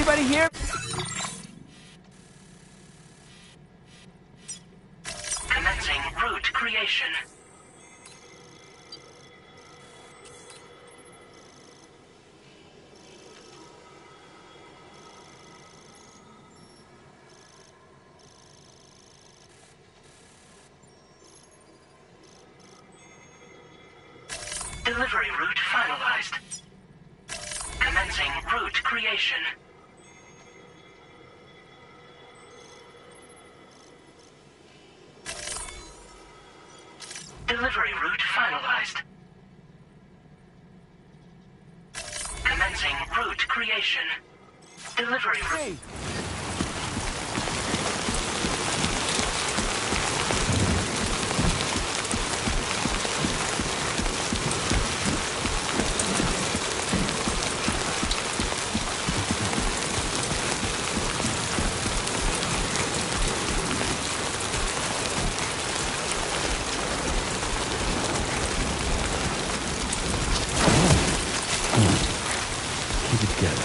Anybody here? Commencing route creation. Delivery route finalized. Commencing route creation. Delivery route finalized. Commencing route creation. Delivery route. Hey! Keep it together.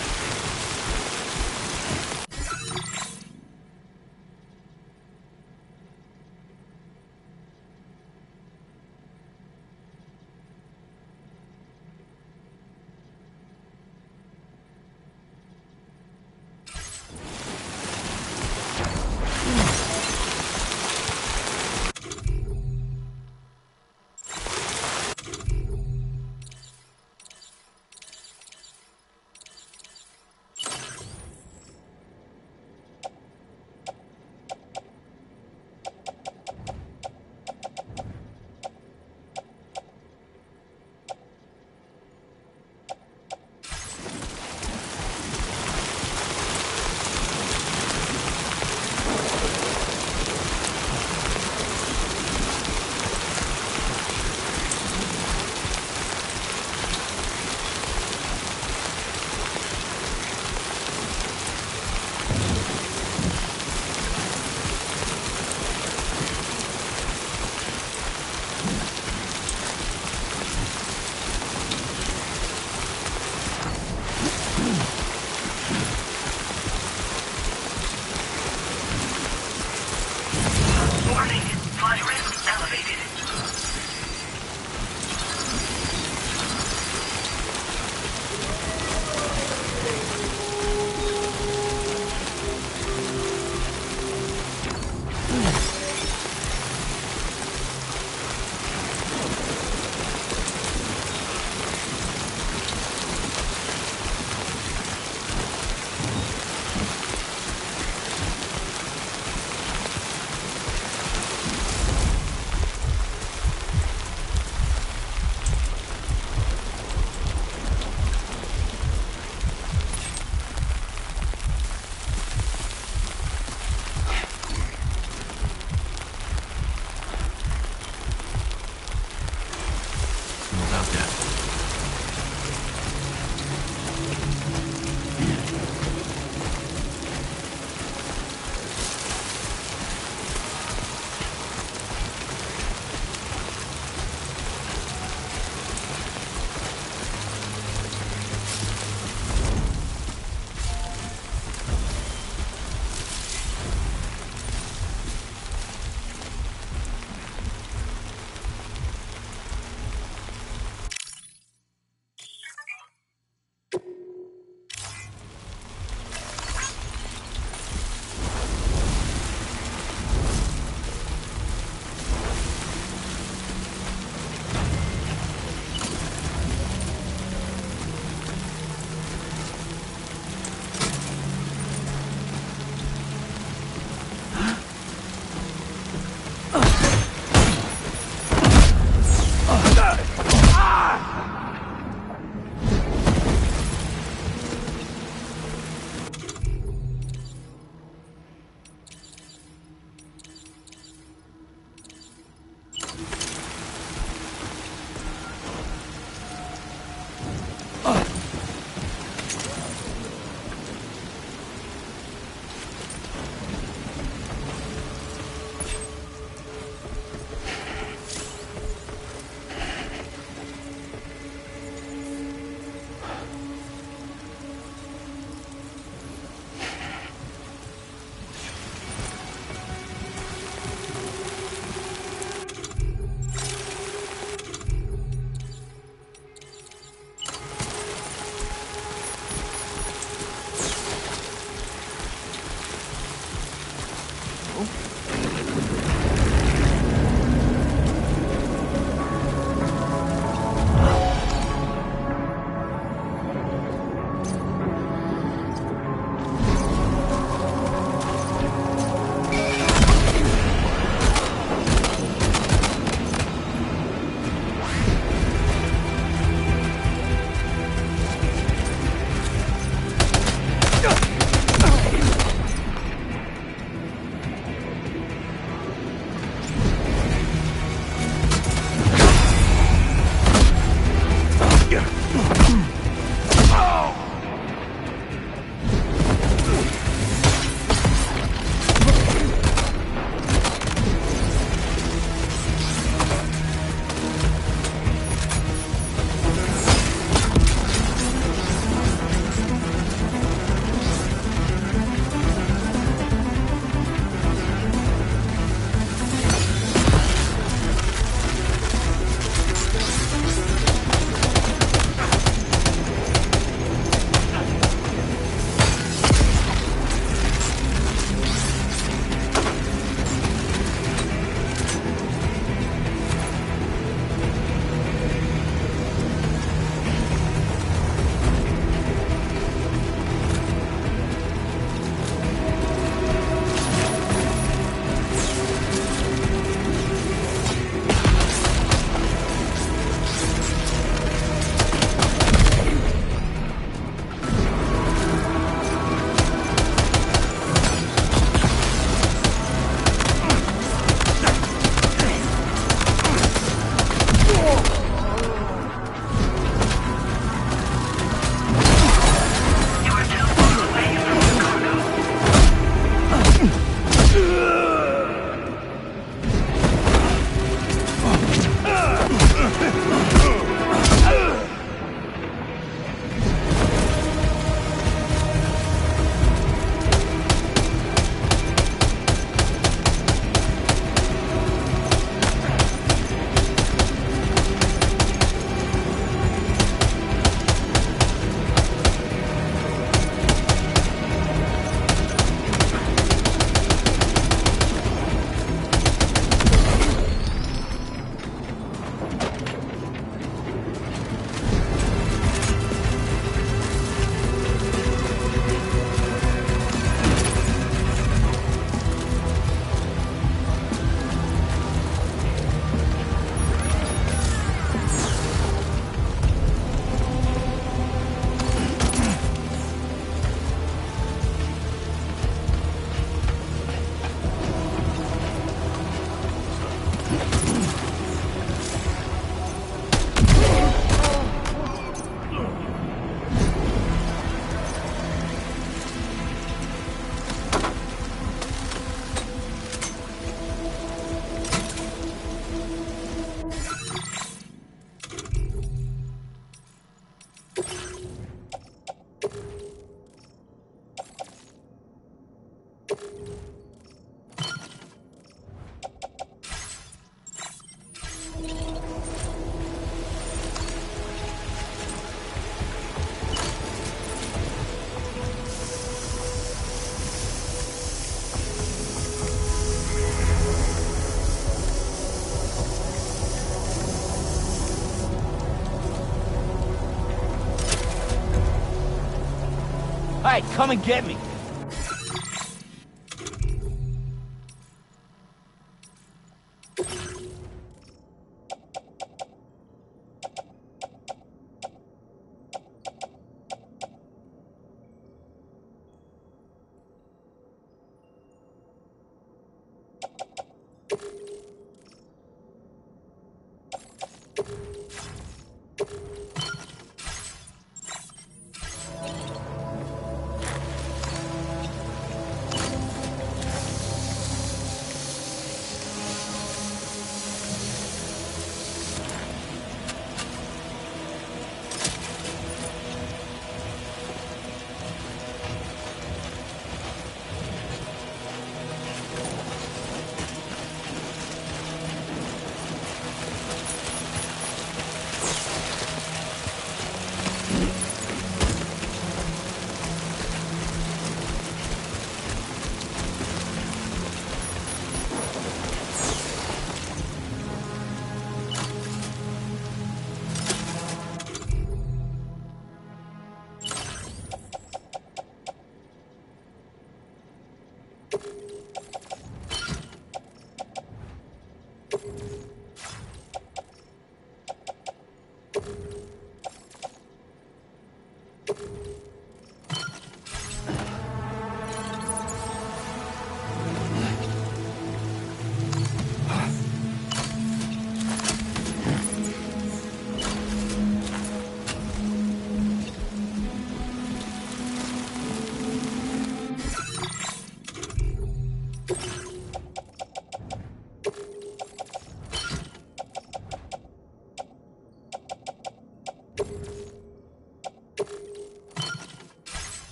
Hey, come and get me.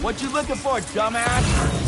What you looking for, dumbass?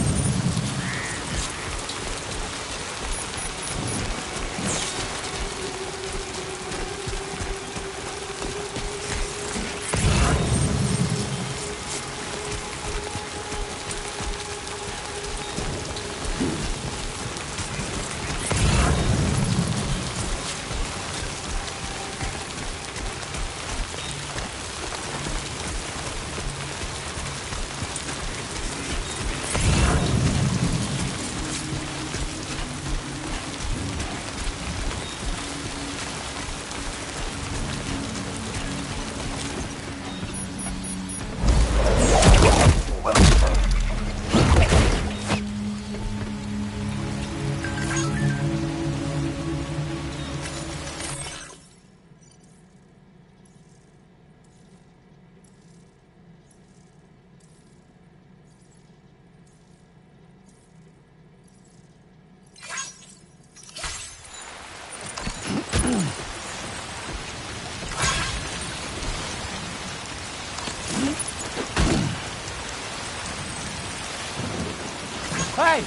Hey!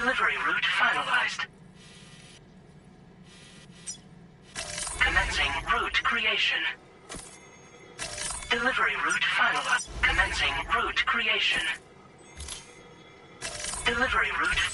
Delivery route finalized. Commencing route creation. Delivery route finalized. Commencing route creation. Delivery route.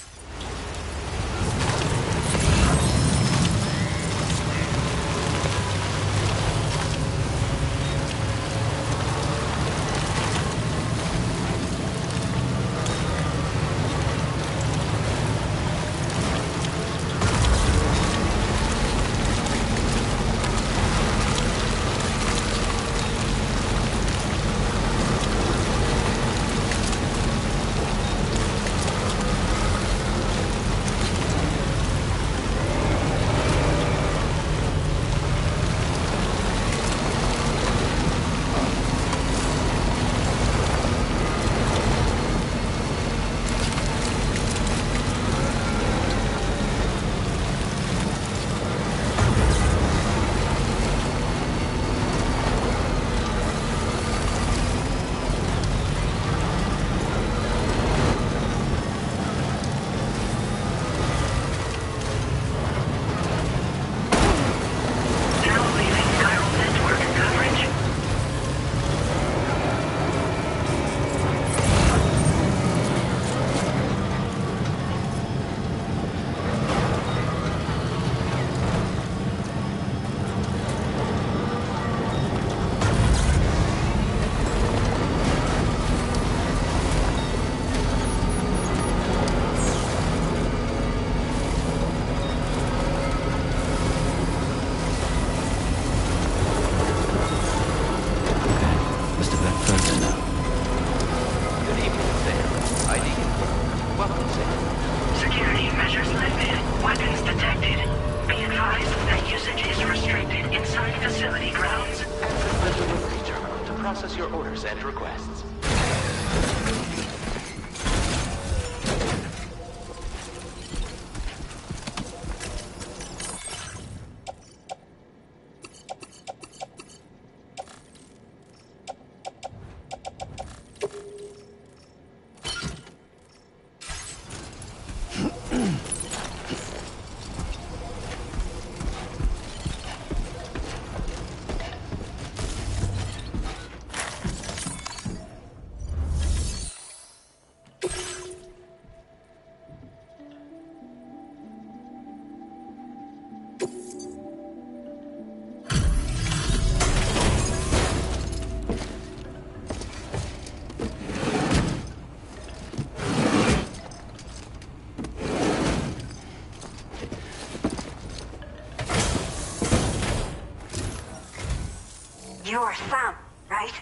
You're Sam, right?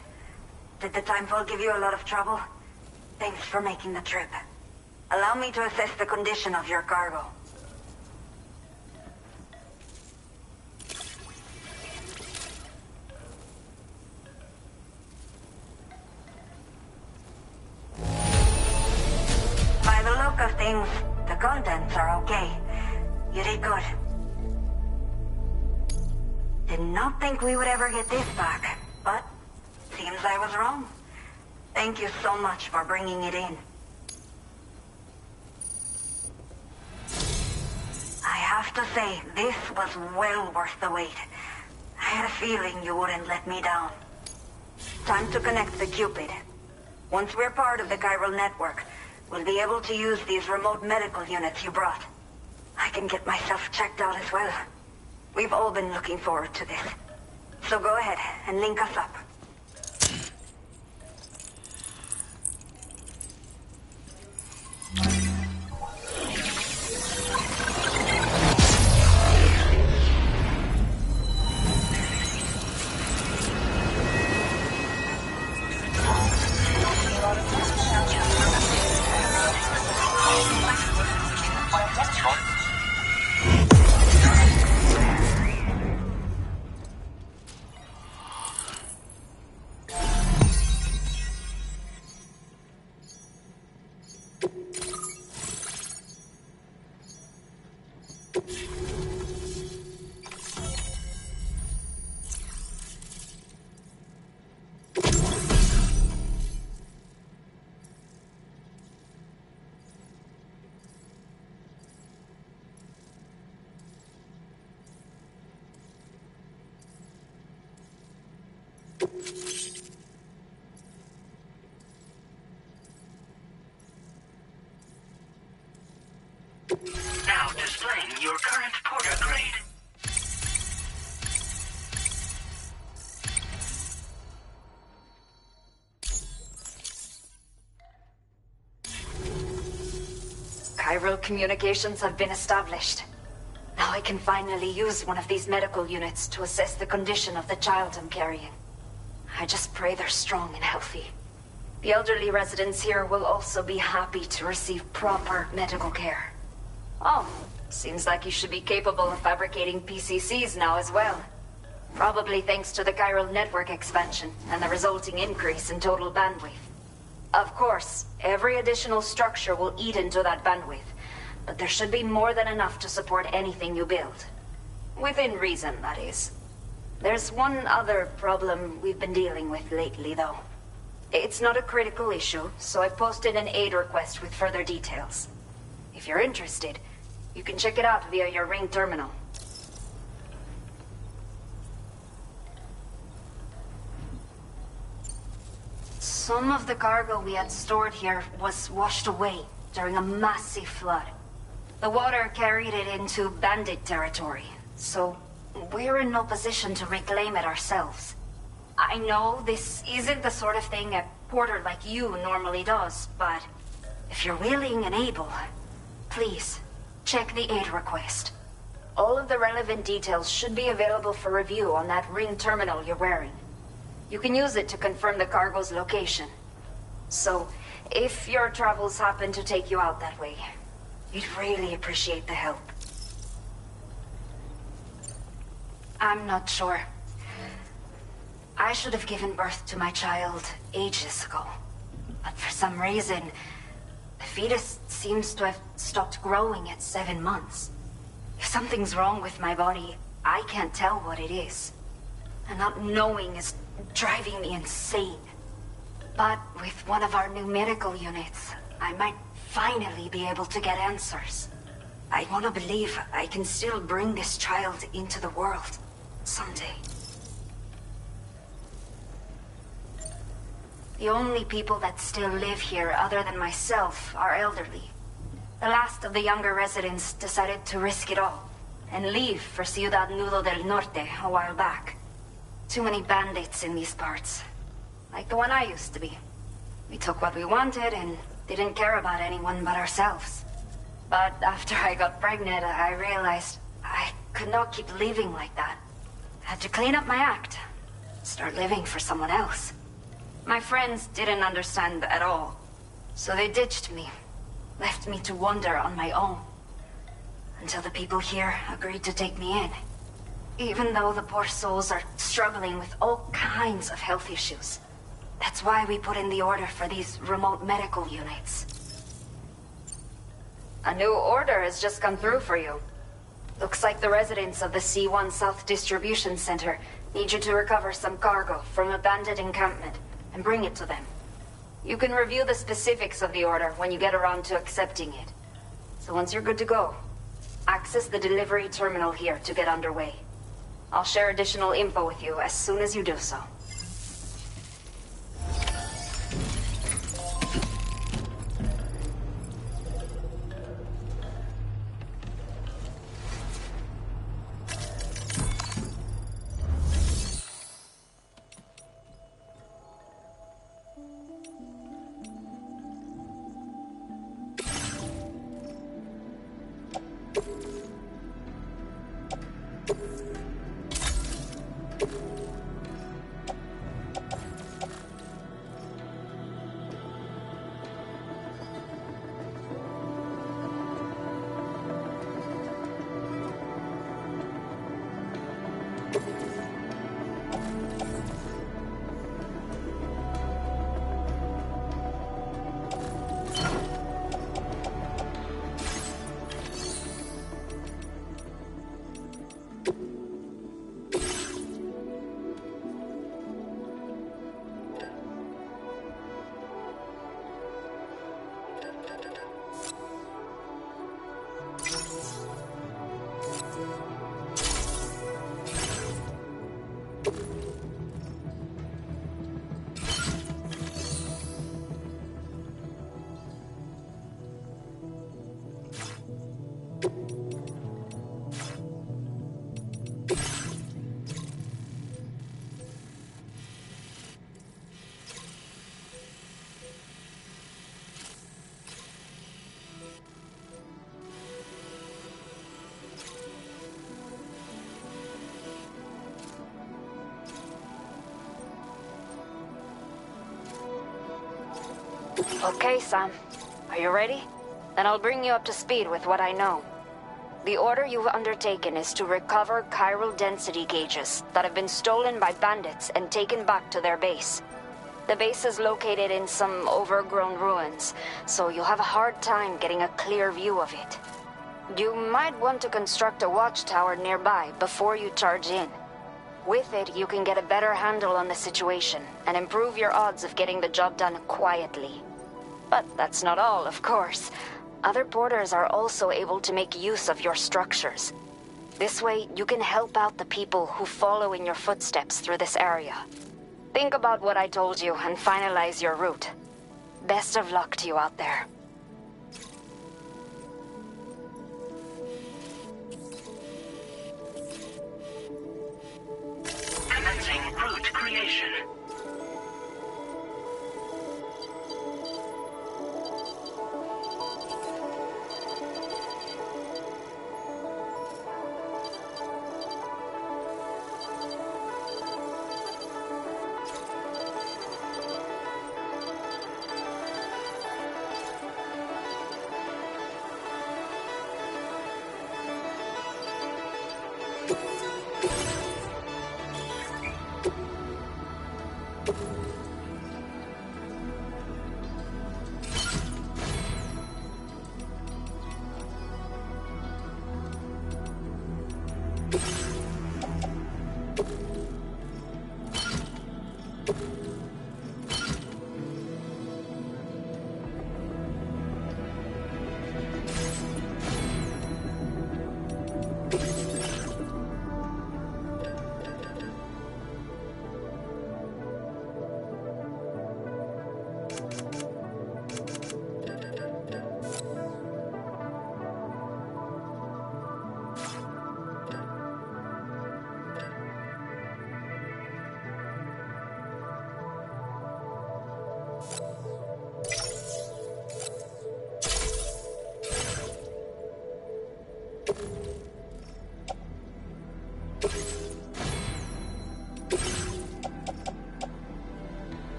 Did the timefall give you a lot of trouble? Thanks for making the trip. Allow me to assess the condition of your cargo. By the look of things, the contents are okay. You did good. Did not think we would ever get this back, but seems I was wrong. Thank you so much for bringing it in. I have to say, this was well worth the wait. I had a feeling you wouldn't let me down. Time to connect the Cupid. Once we're part of the chiral network, we'll be able to use these remote medical units you brought. I can get myself checked out as well. We've all been looking forward to this. So go ahead and link us up. Now displaying your current porter grade. Chiral communications have been established. Now I can finally use one of these medical units to assess the condition of the child I'm carrying. I just pray they're strong and healthy. The elderly residents here will also be happy to receive proper medical care. Oh, seems like you should be capable of fabricating PCCs now as well. Probably thanks to the chiral network expansion and the resulting increase in total bandwidth. Of course, every additional structure will eat into that bandwidth, but there should be more than enough to support anything you build. Within reason, that is. There's one other problem we've been dealing with lately, though. It's not a critical issue, so I posted an aid request with further details. If you're interested, you can check it out via your ring terminal. Some of the cargo we had stored here was washed away during a massive flood. The water carried it into bandit territory, so we're in no position to reclaim it ourselves. I know this isn't the sort of thing a porter like you normally does, but if you're willing and able, please, check the aid request. All of the relevant details should be available for review on that ring terminal you're wearing. You can use it to confirm the cargo's location. So, if your travels happen to take you out that way, we'd really appreciate the help. I'm not sure. I should have given birth to my child ages ago. But for some reason, the fetus seems to have stopped growing at 7 months. If something's wrong with my body, I can't tell what it is. And not knowing is driving me insane. But with one of our new medical units, I might finally be able to get answers. I want to believe I can still bring this child into the world someday. The only people that still live here other than myself are elderly. The last of the younger residents decided to risk it all and leave for Ciudad Nudo del Norte a while back. Too many bandits in these parts. Like the one I used to be. We took what we wanted and didn't care about anyone but ourselves. But after I got pregnant, I realized I could not keep living like that. I had to clean up my act. Start living for someone else. My friends didn't understand at all. So they ditched me. Left me to wander on my own. Until the people here agreed to take me in. Even though the poor souls are struggling with all kinds of health issues. That's why we put in the order for these remote medical units. A new order has just come through for you. Looks like the residents of the C1 South Distribution Center need you to recover some cargo from a bandit encampment and bring it to them. You can review the specifics of the order when you get around to accepting it. So once you're good to go, access the delivery terminal here to get underway. I'll share additional info with you as soon as you do so. Okay, Sam. Are you ready? Then I'll bring you up to speed with what I know. The order you've undertaken is to recover chiral density gauges that have been stolen by bandits and taken back to their base. The base is located in some overgrown ruins, so you'll have a hard time getting a clear view of it. You might want to construct a watchtower nearby before you charge in. With it, you can get a better handle on the situation and improve your odds of getting the job done quietly. But that's not all, of course. Other porters are also able to make use of your structures. This way, you can help out the people who follow in your footsteps through this area. Think about what I told you and finalize your route. Best of luck to you out there. Commencing route creation.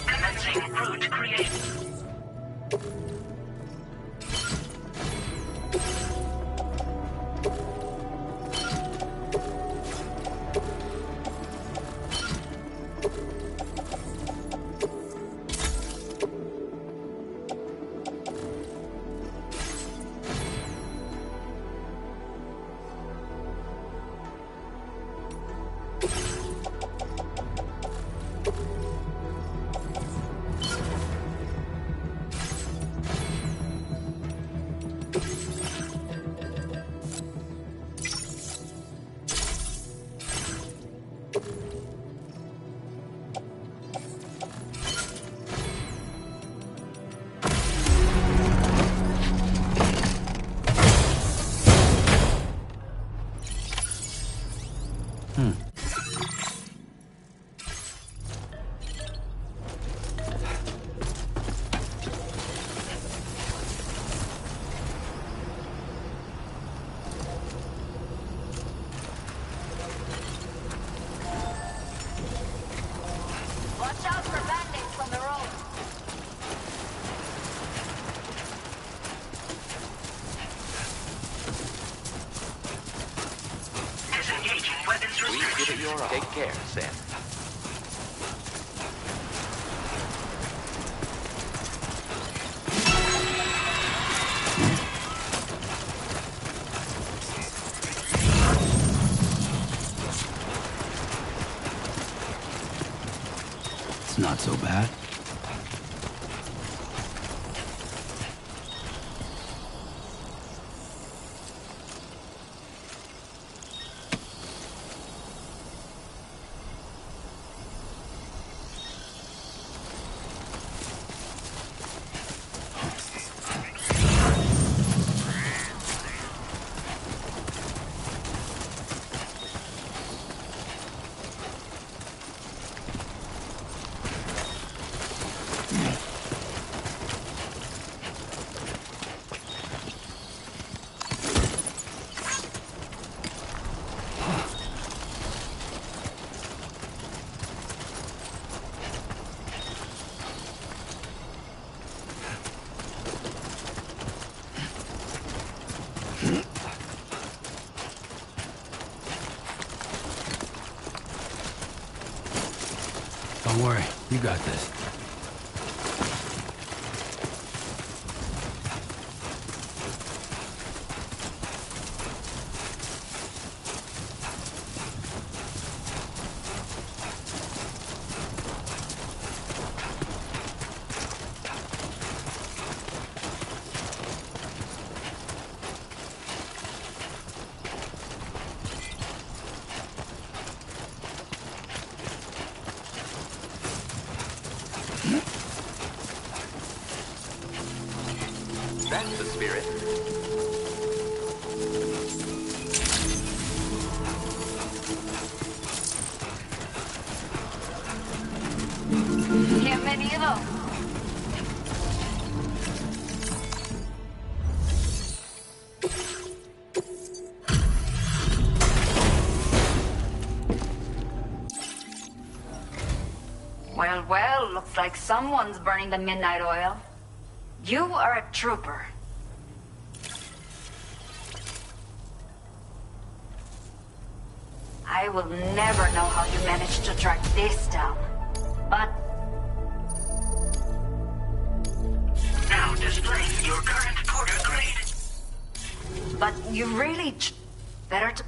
Commencing route creation. Watch out for bandits on the road. Disengaging weapons We give it restriction. your all. Take care, Sam. It's not so bad. worry. You got this. That's the spirit. Bienvenido. Well, well, looks like someone's burning the midnight oil. You are a trooper. I will never know how you managed to track this down. But Now displaying your current porter grade. But you really better to...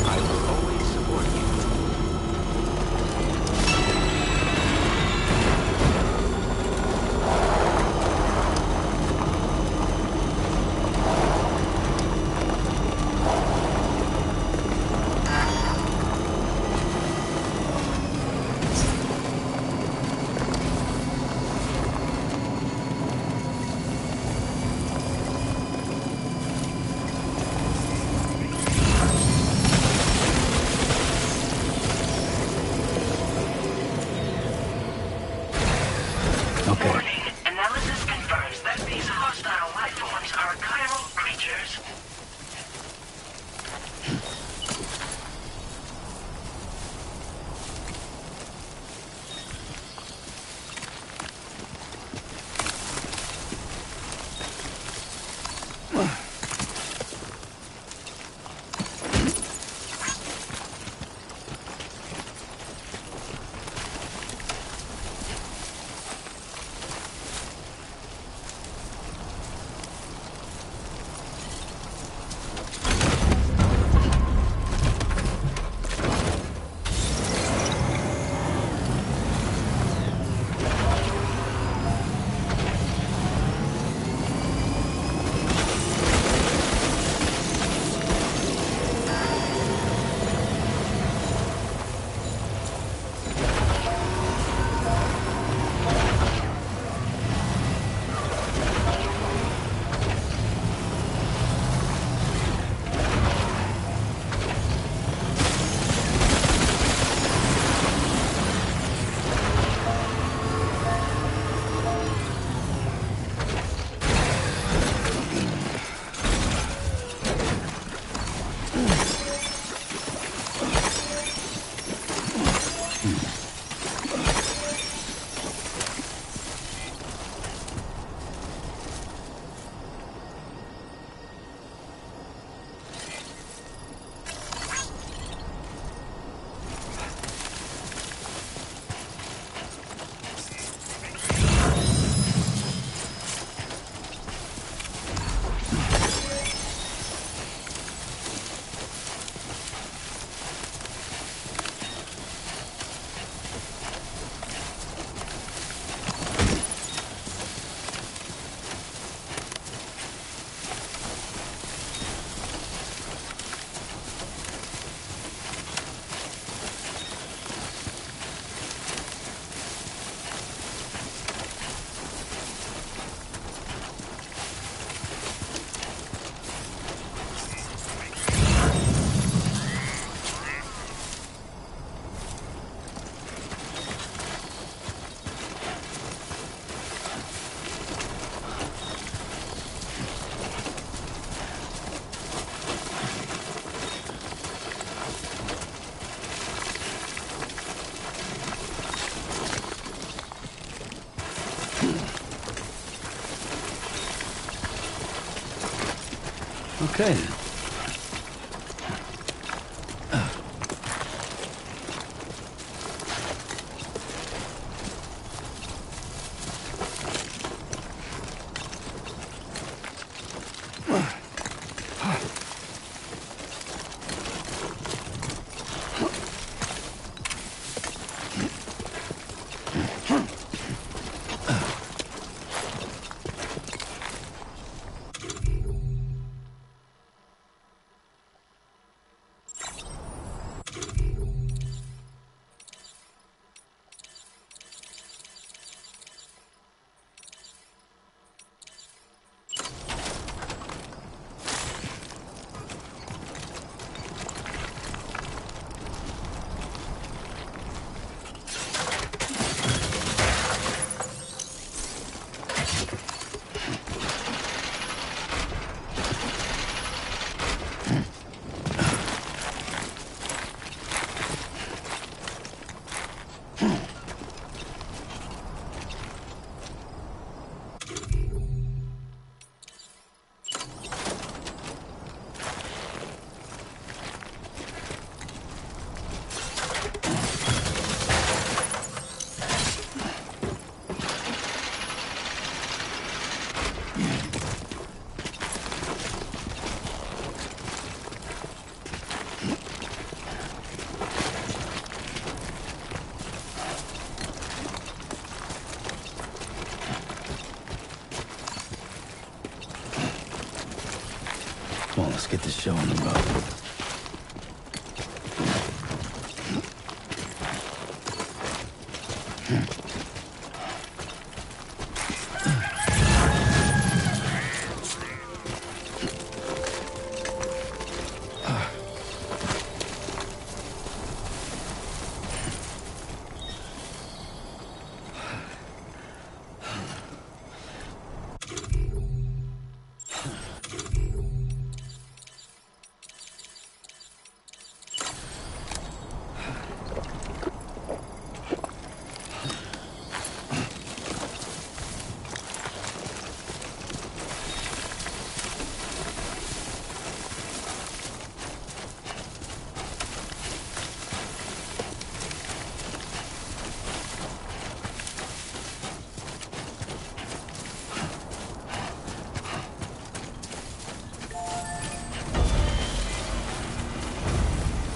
I will always support you. Okay. Warning. Analysis confirms that these hostile life forms are chiral creatures. Okay then. Come on, let's get this show on the road.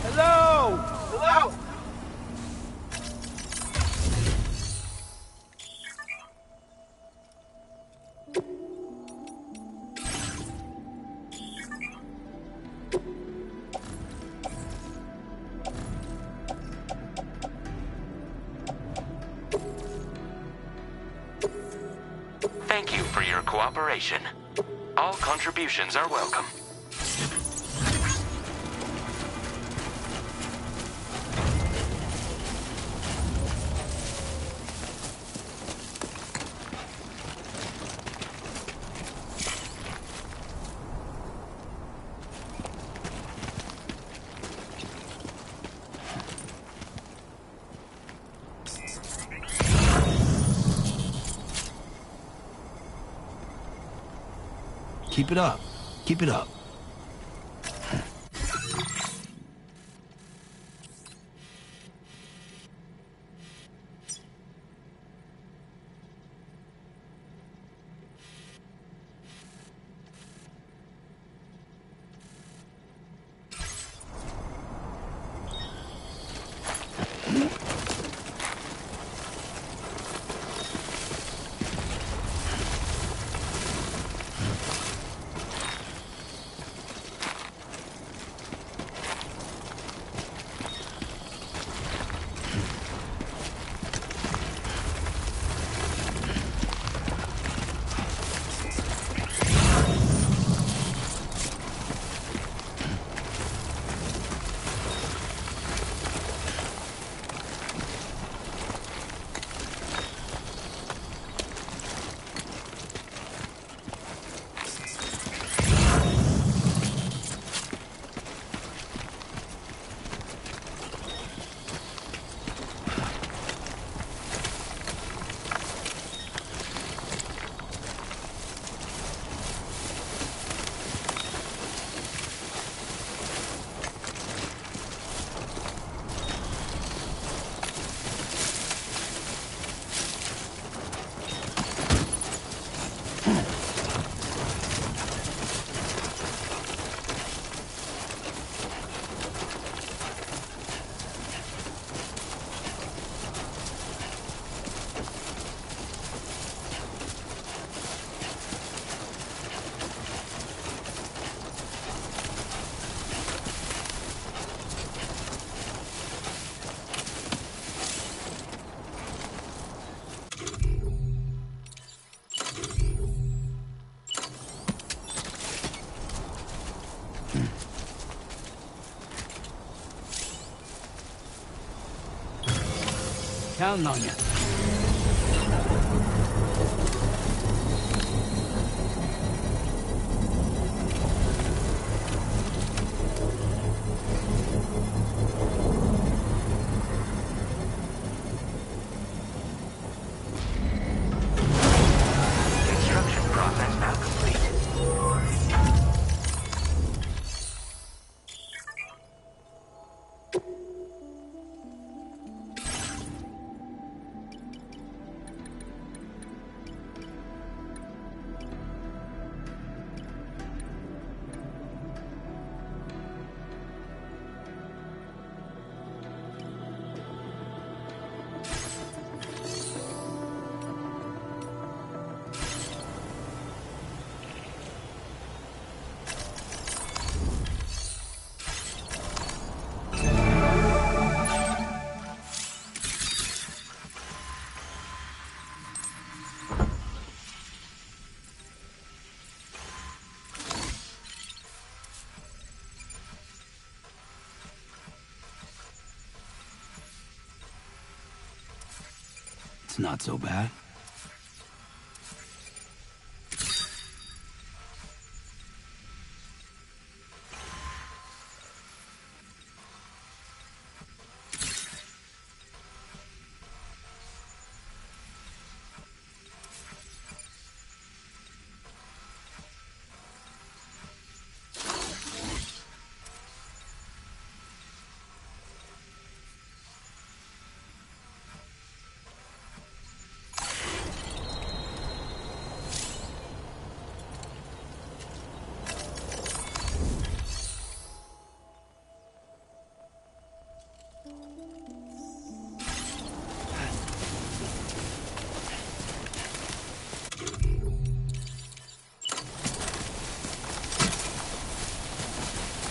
Hello! Hello! Thank you for your cooperation. All contributions are welcome. Keep it up. Keep it up. Counting on you. Construction process now complete. It's not so bad.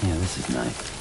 Yeah, this is nice.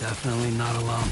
Definitely not alone.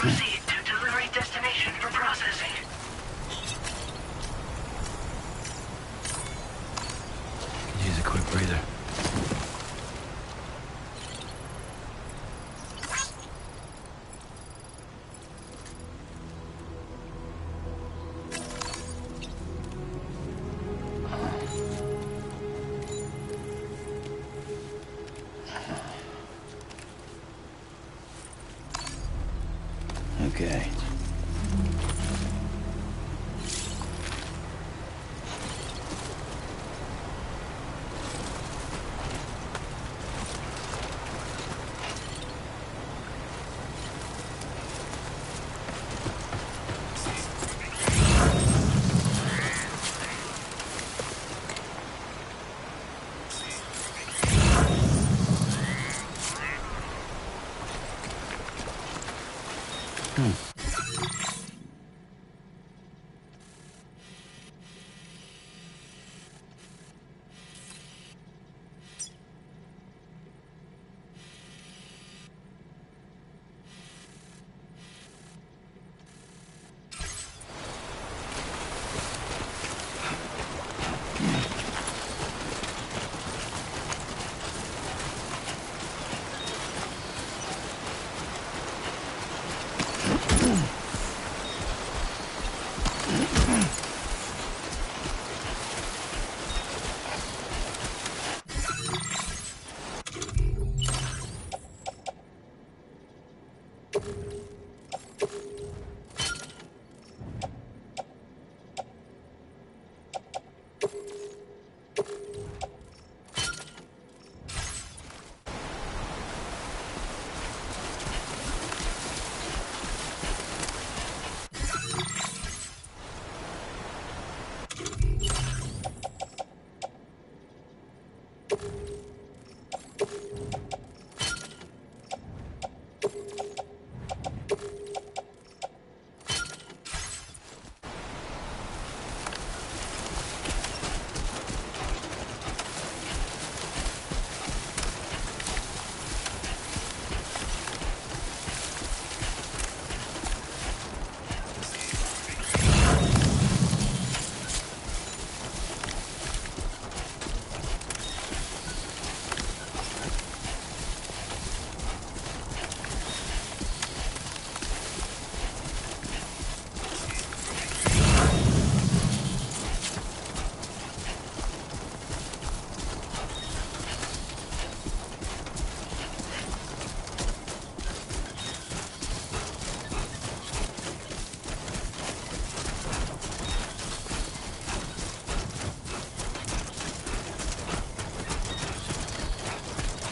Proceed to delivery destination for processing. Use a quick breather. Okay.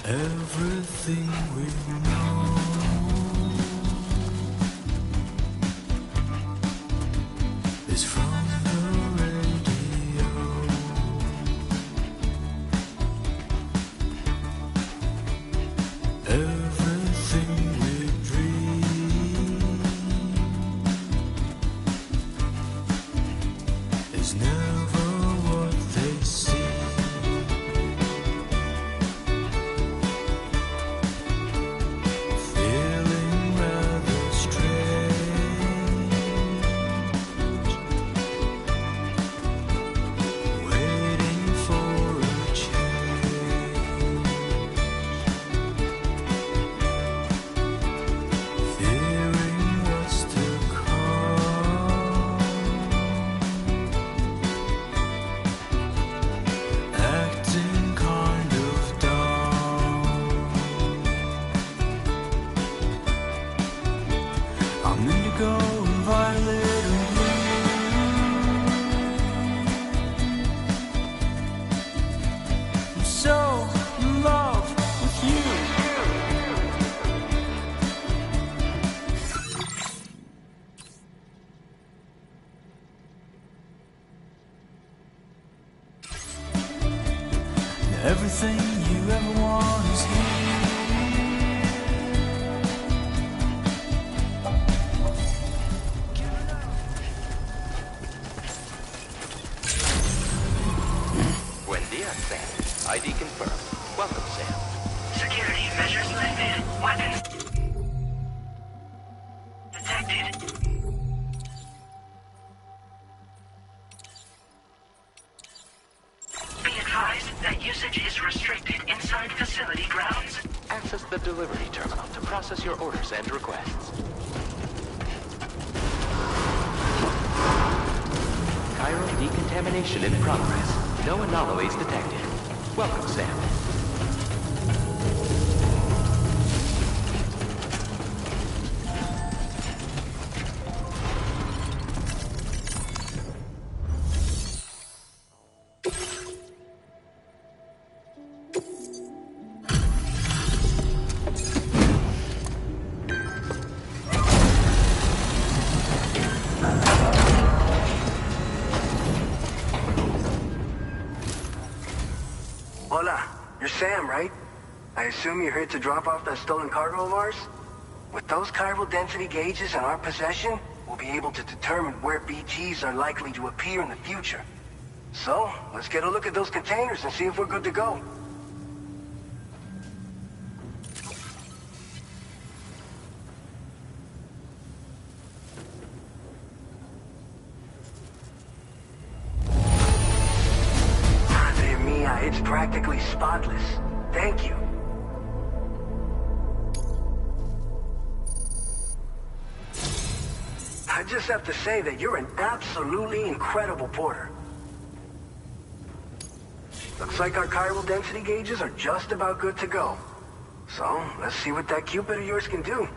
Everything we know is from the radio. Everything we dream is never what they see. Everything you ever want is here. Buen dia, Sam. ID confirmed. Welcome, Sam. Security measures lifted. Weapons detected. Be advised that usage is restricted inside facility grounds. Access the delivery terminal to process your orders and requests. Chiral decontamination in progress. No anomalies detected. Welcome, Sam. Hola, you're Sam, right? I assume you're here to drop off that stolen cargo of ours? With those chiral density gauges in our possession, we'll be able to determine where BTs are likely to appear in the future. So, let's get a look at those containers and see if we're good to go. Madre mia, it's practically spotless. Thank you. I just have to say that you're an absolutely incredible porter. Looks like our chiral density gauges are just about good to go. So, let's see what that Cupid of yours can do.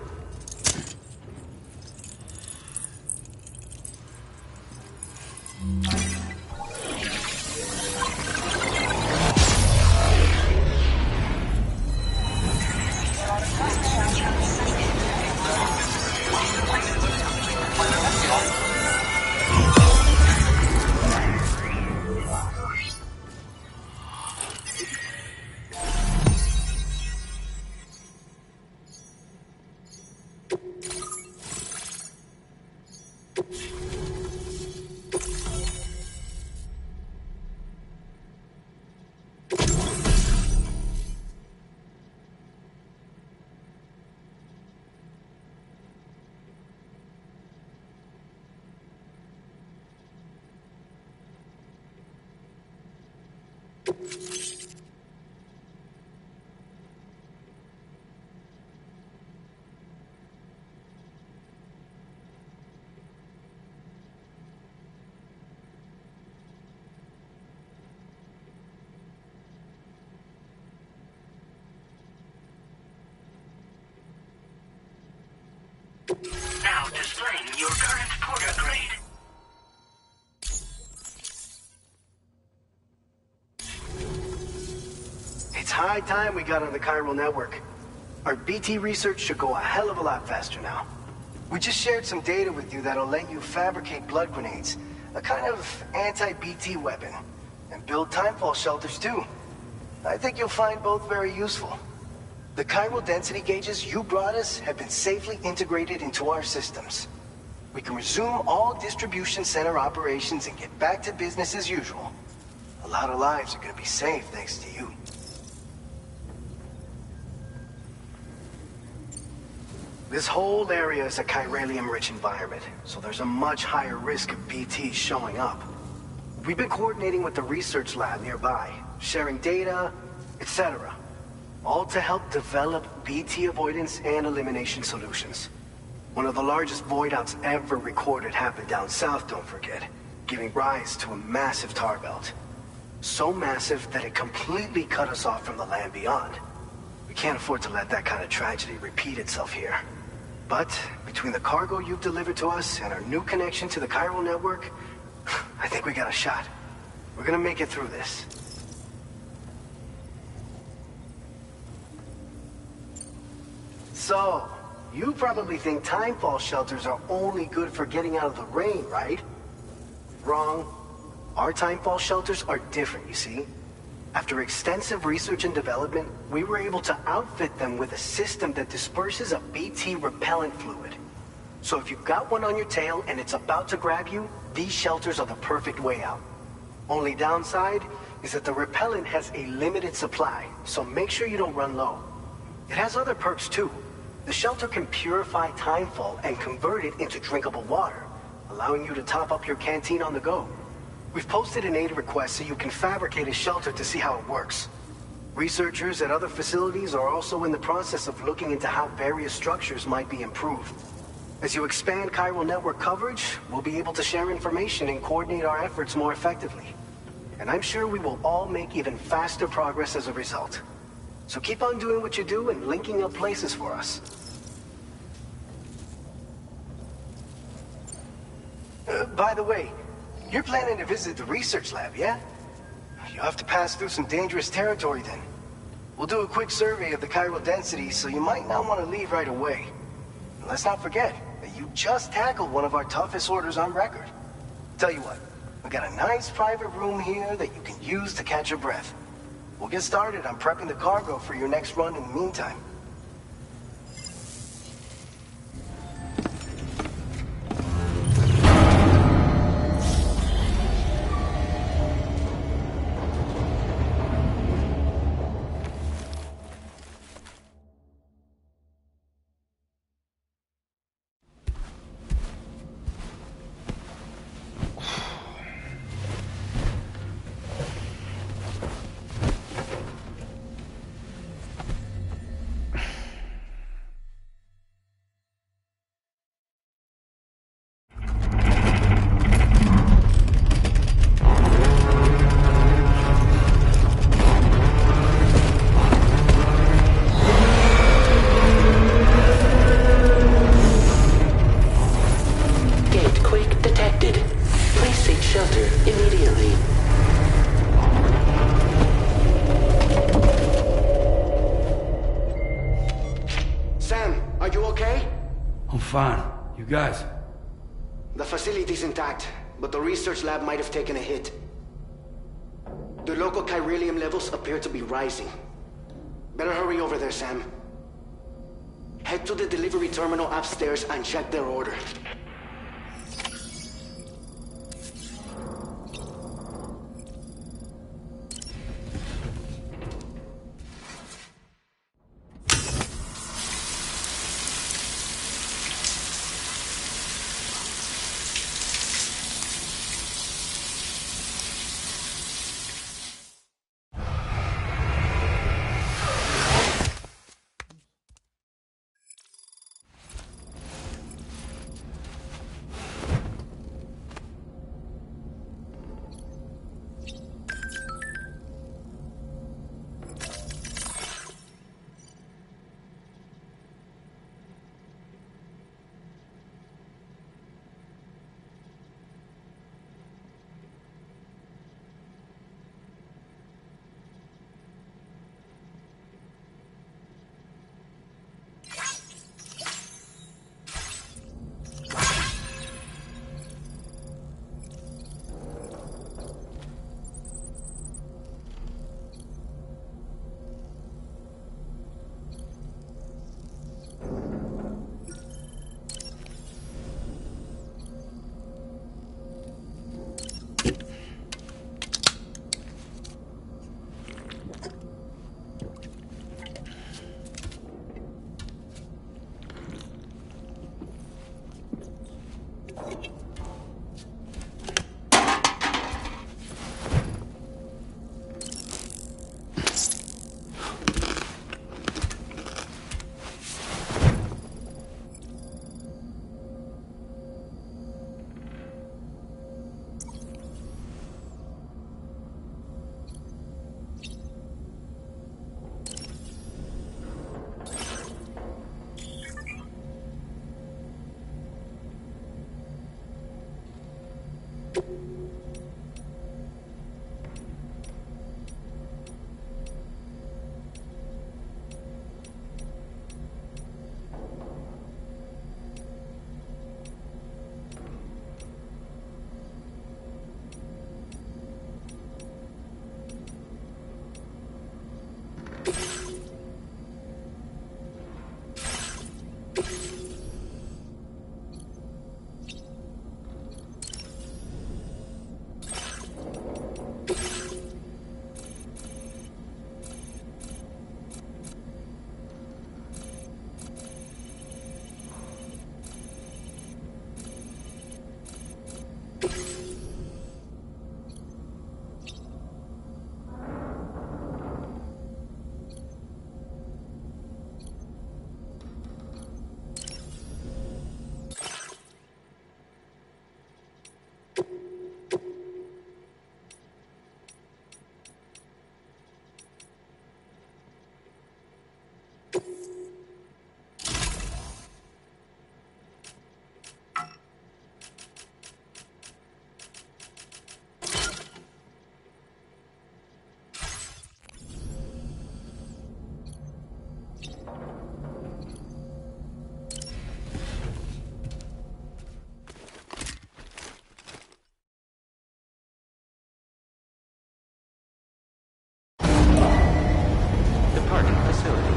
Now displaying your current porter grade. It's high time we got on the chiral network. Our BT research should go a hell of a lot faster now. We just shared some data with you that'll let you fabricate blood grenades, a kind of anti-BT weapon, and build timefall shelters too. I think you'll find both very useful. The chiral density gauges you brought us have been safely integrated into our systems. We can resume all distribution center operations and get back to business as usual. A lot of lives are gonna be saved thanks to you. This whole area is a chiralium-rich environment, so there's a much higher risk of BTs showing up. We've been coordinating with the research lab nearby, sharing data, etc. All to help develop BT avoidance and elimination solutions. One of the largest void outs ever recorded happened down south, don't forget, giving rise to a massive tar belt. So massive that it completely cut us off from the land beyond. We can't afford to let that kind of tragedy repeat itself here. But between the cargo you've delivered to us and our new connection to the chiral network, I think we got a shot. We're gonna make it through this. So, you probably think timefall shelters are only good for getting out of the rain, right? Wrong. Our timefall shelters are different, you see. After extensive research and development, we were able to outfit them with a system that disperses a BT repellent fluid. So if you've got one on your tail and it's about to grab you, these shelters are the perfect way out. Only downside is that the repellent has a limited supply, so make sure you don't run low. It has other perks too. The shelter can purify timefall and convert it into drinkable water, allowing you to top up your canteen on the go. We've posted an aid request so you can fabricate a shelter to see how it works. Researchers at other facilities are also in the process of looking into how various structures might be improved. As you expand chiral network coverage, we'll be able to share information and coordinate our efforts more effectively. And I'm sure we will all make even faster progress as a result. So keep on doing what you do and linking up places for us. By the way, you're planning to visit the research lab, yeah? You'll have to pass through some dangerous territory then. We'll do a quick survey of the chiral density, so you might not want to leave right away. And let's not forget that you just tackled one of our toughest orders on record. Tell you what, we got a nice private room here that you can use to catch your breath. We'll get started on prepping the cargo for your next run in the meantime. Fine. You guys? The facility's intact, but the research lab might have taken a hit. The local chiralium levels appear to be rising. Better hurry over there, Sam. Head to the delivery terminal upstairs and check their order. Departing facility.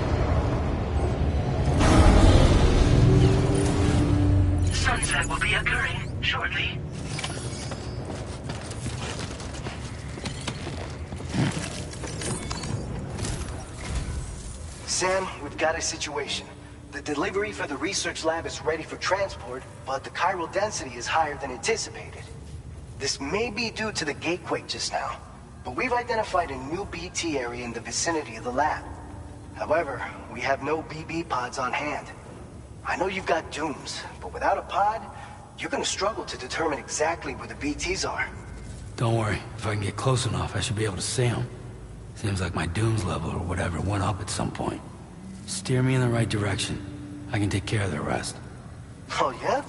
Sunset will be occurring shortly. Sam, we've got a situation. The delivery for the research lab is ready for transport, but the chiral density is higher than anticipated. This may be due to the gatequake just now, but we've identified a new BT area in the vicinity of the lab. However, we have no BB pods on hand. I know you've got dooms, but without a pod, you're gonna struggle to determine exactly where the BTs are. Don't worry. If I can get close enough, I should be able to see them. Seems like my dooms level or whatever went up at some point. Steer me in the right direction. I can take care of the rest. Oh yeah?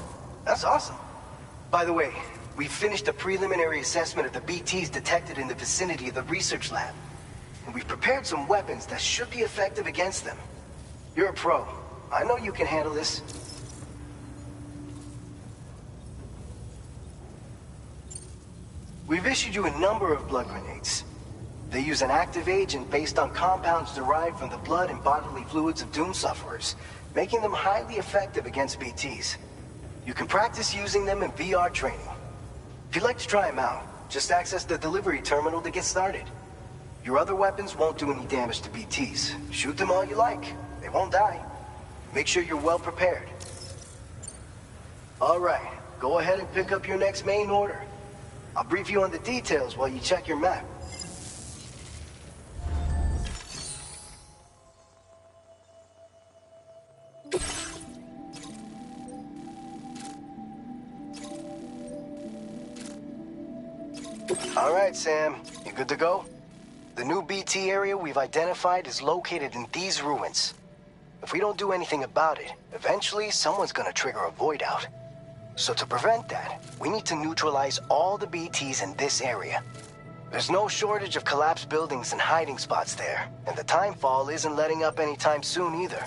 That's awesome. By the way, we finished a preliminary assessment of the BTs detected in the vicinity of the research lab. And we've prepared some weapons that should be effective against them. You're a pro. I know you can handle this. We've issued you a number of blood grenades. They use an active agent based on compounds derived from the blood and bodily fluids of Doom sufferers, making them highly effective against BTs. You can practice using them in VR training. If you'd like to try them out, just access the delivery terminal to get started. Your other weapons won't do any damage to BTs. Shoot them all you like. They won't die. Make sure you're well prepared. All right, go ahead and pick up your next main order. I'll brief you on the details while you check your map. All right, Sam. You good to go? The new BT area we've identified is located in these ruins. If we don't do anything about it, eventually someone's gonna trigger a void out. So to prevent that, we need to neutralize all the BTs in this area. There's no shortage of collapsed buildings and hiding spots there, and the timefall isn't letting up anytime soon either.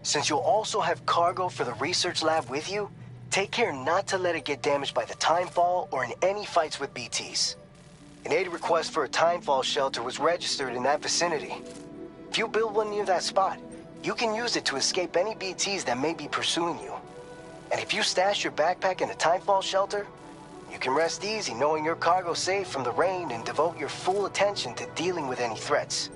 Since you'll also have cargo for the research lab with you, take care not to let it get damaged by the timefall or in any fights with BTs. An aid request for a timefall shelter was registered in that vicinity. If you build one near that spot, you can use it to escape any BTs that may be pursuing you. And if you stash your backpack in a timefall shelter, you can rest easy knowing your cargo's safe from the rain and devote your full attention to dealing with any threats.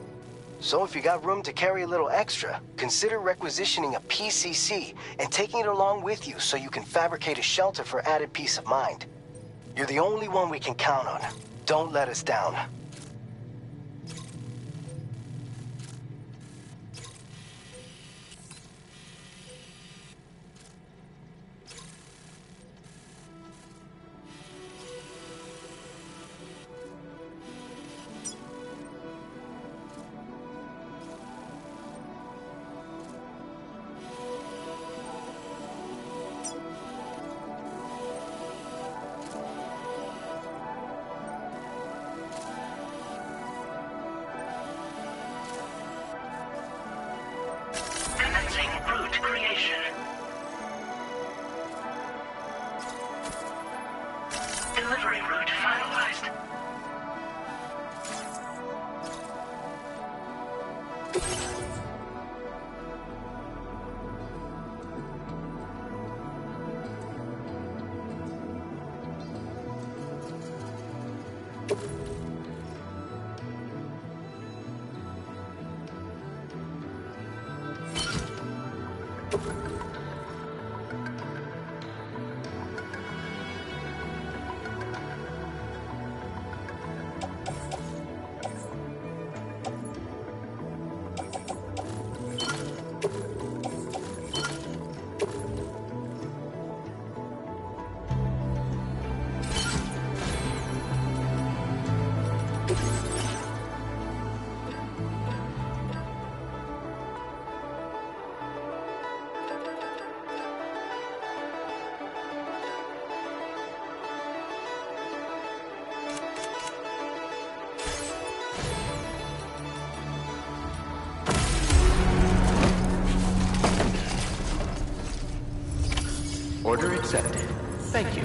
So if you got room to carry a little extra, consider requisitioning a PCC and taking it along with you so you can fabricate a shelter for added peace of mind. You're the only one we can count on. Don't let us down. Commencing route creation. Delivery route finalized. Order accepted. Thank you.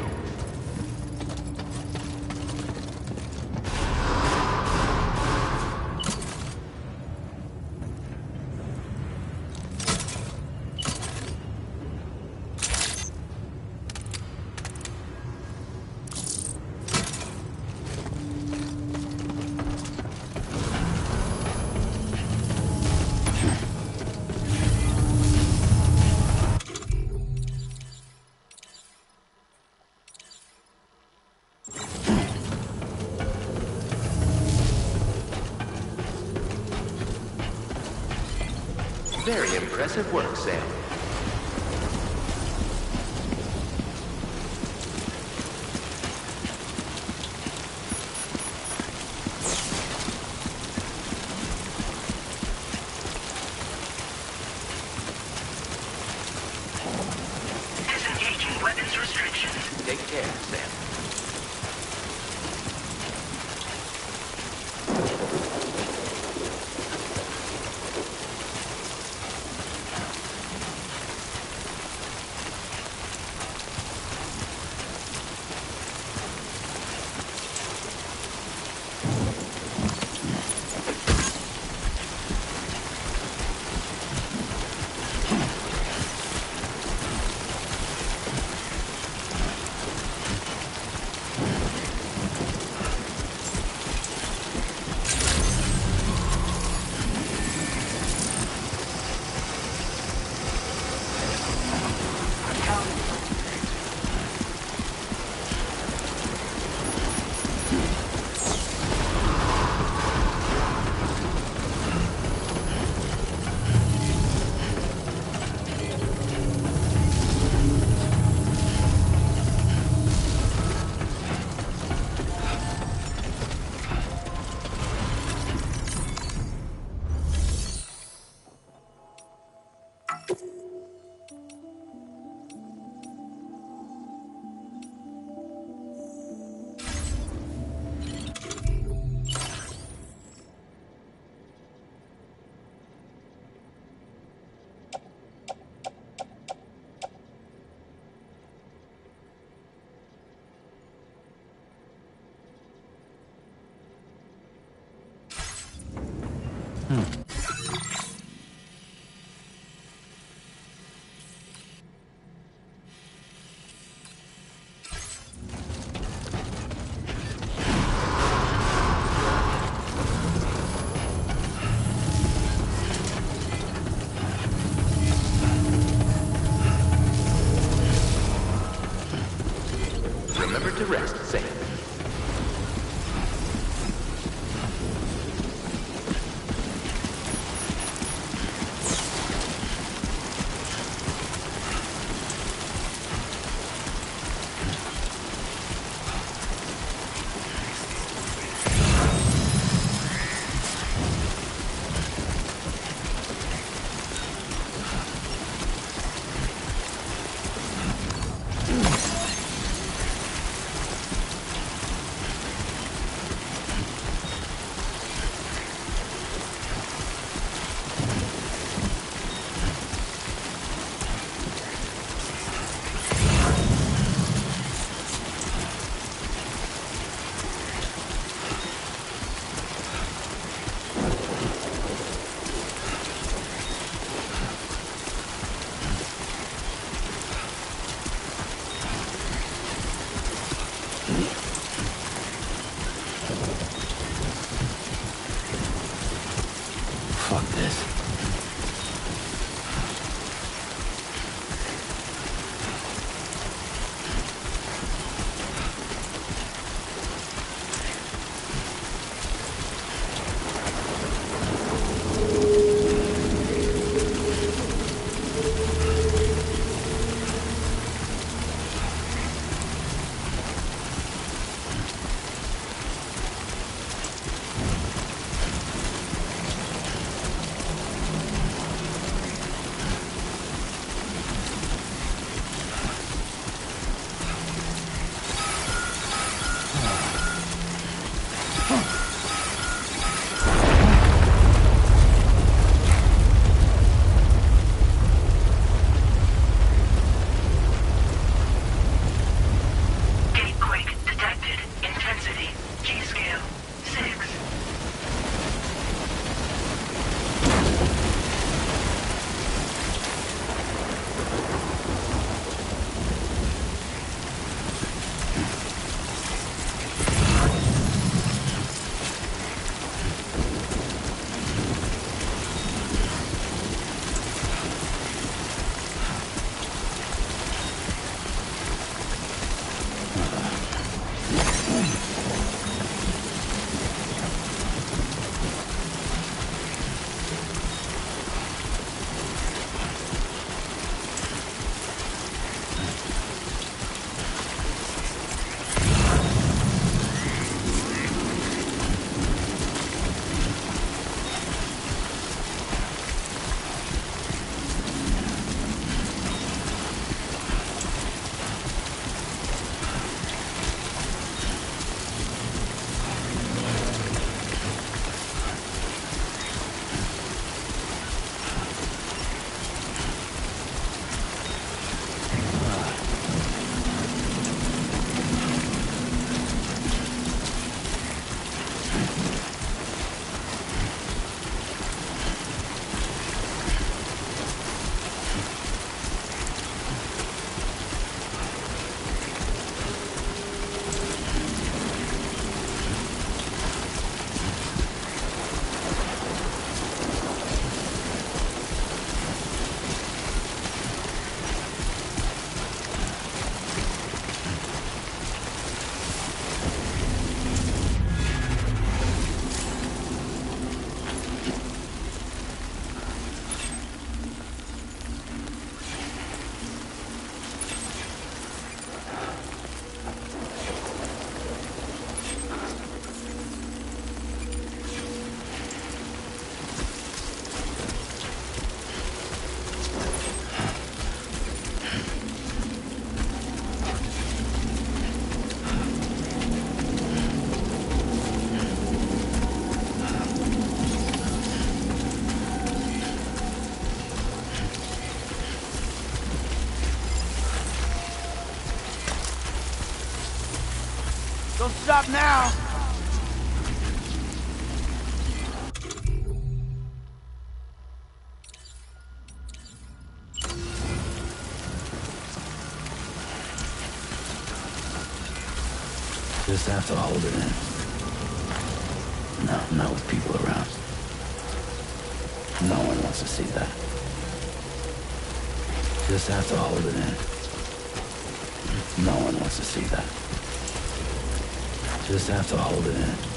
Very impressive work, Sam. Disengaging weapons restrictions. Take care, Sam. Remember to rest, Sam. Fuck this. Don't stop now! Just have to hold it in. No, not with people around. No one wants to see that. Just have to hold it in. No one wants to see that. Just have to hold it in.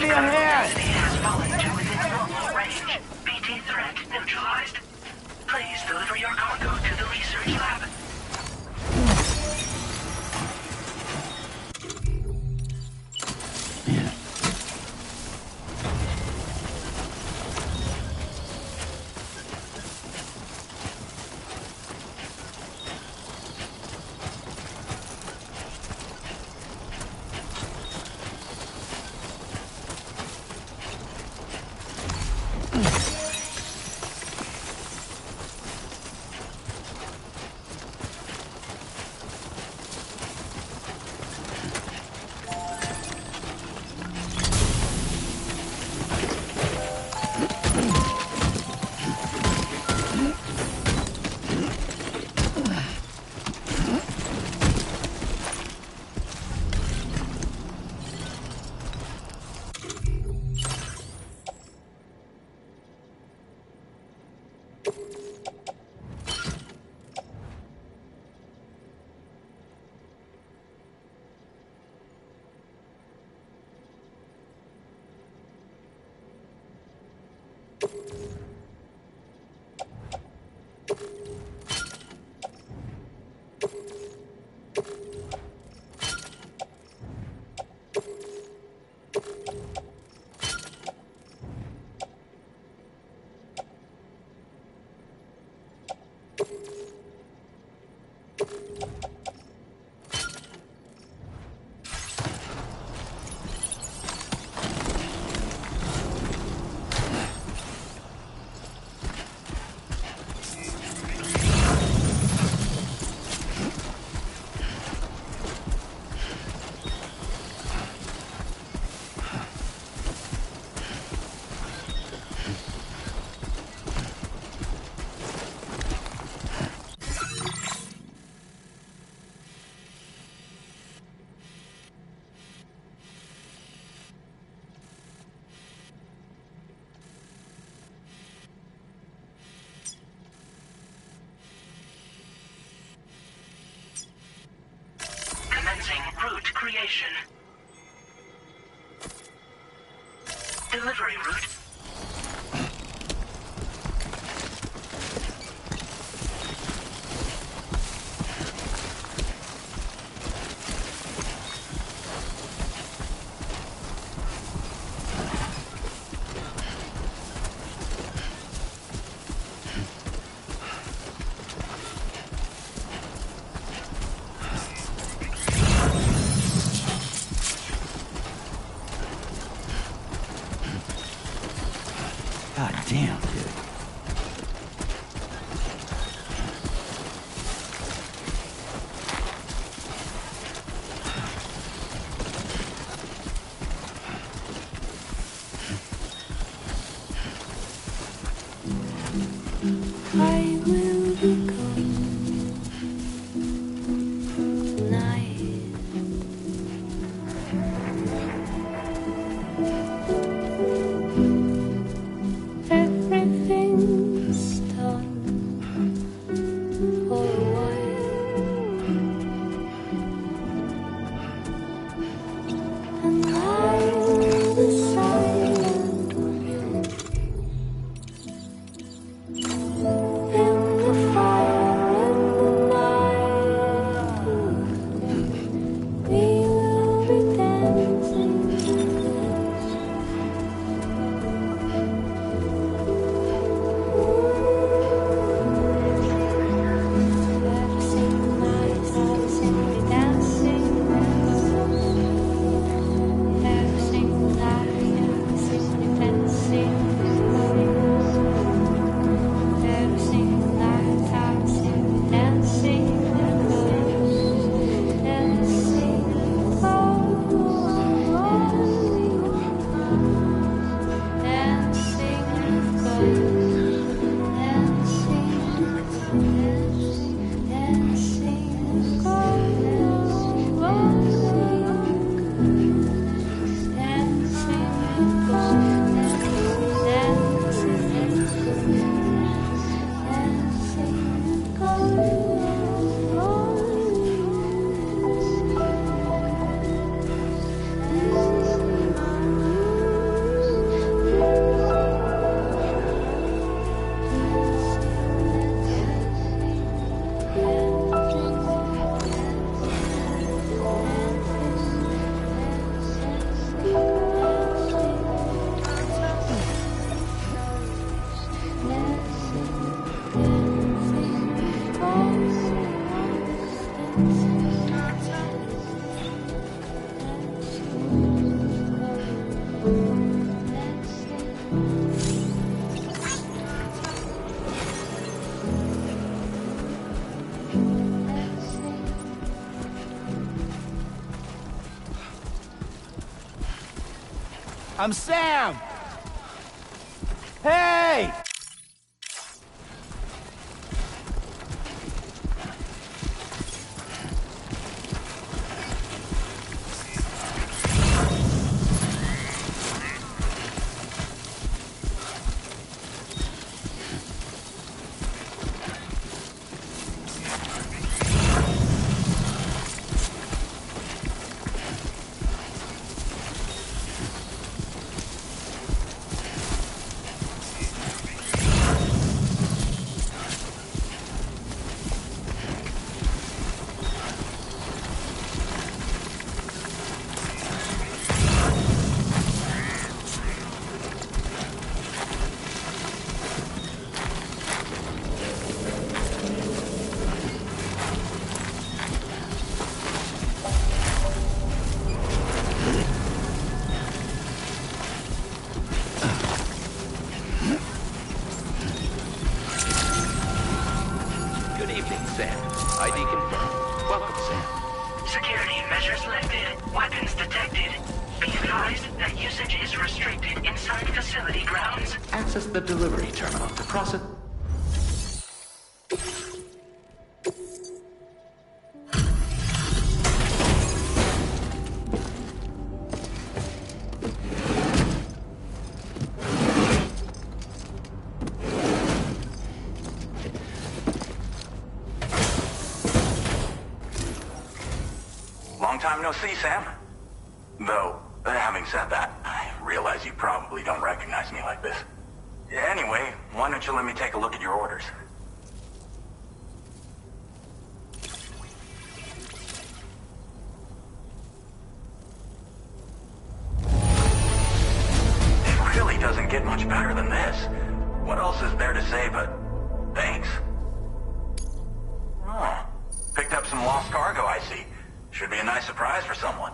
me a hand! Capacity has fallen to within normal range. BT threat neutralized. Please deliver your cargo to the research lab. Route creation. Delivery route. God damn, dude. I will become night. Everything I'm Sam! Hey! Access the delivery terminal to process... Long time no see, Sam. Though, having said that, I realize you probably don't recognize me like this. Anyway, why don't you let me take a look at your orders? It really doesn't get much better than this. What else is there to say but thanks? Oh, picked up some lost cargo, I see. Should be a nice surprise for someone.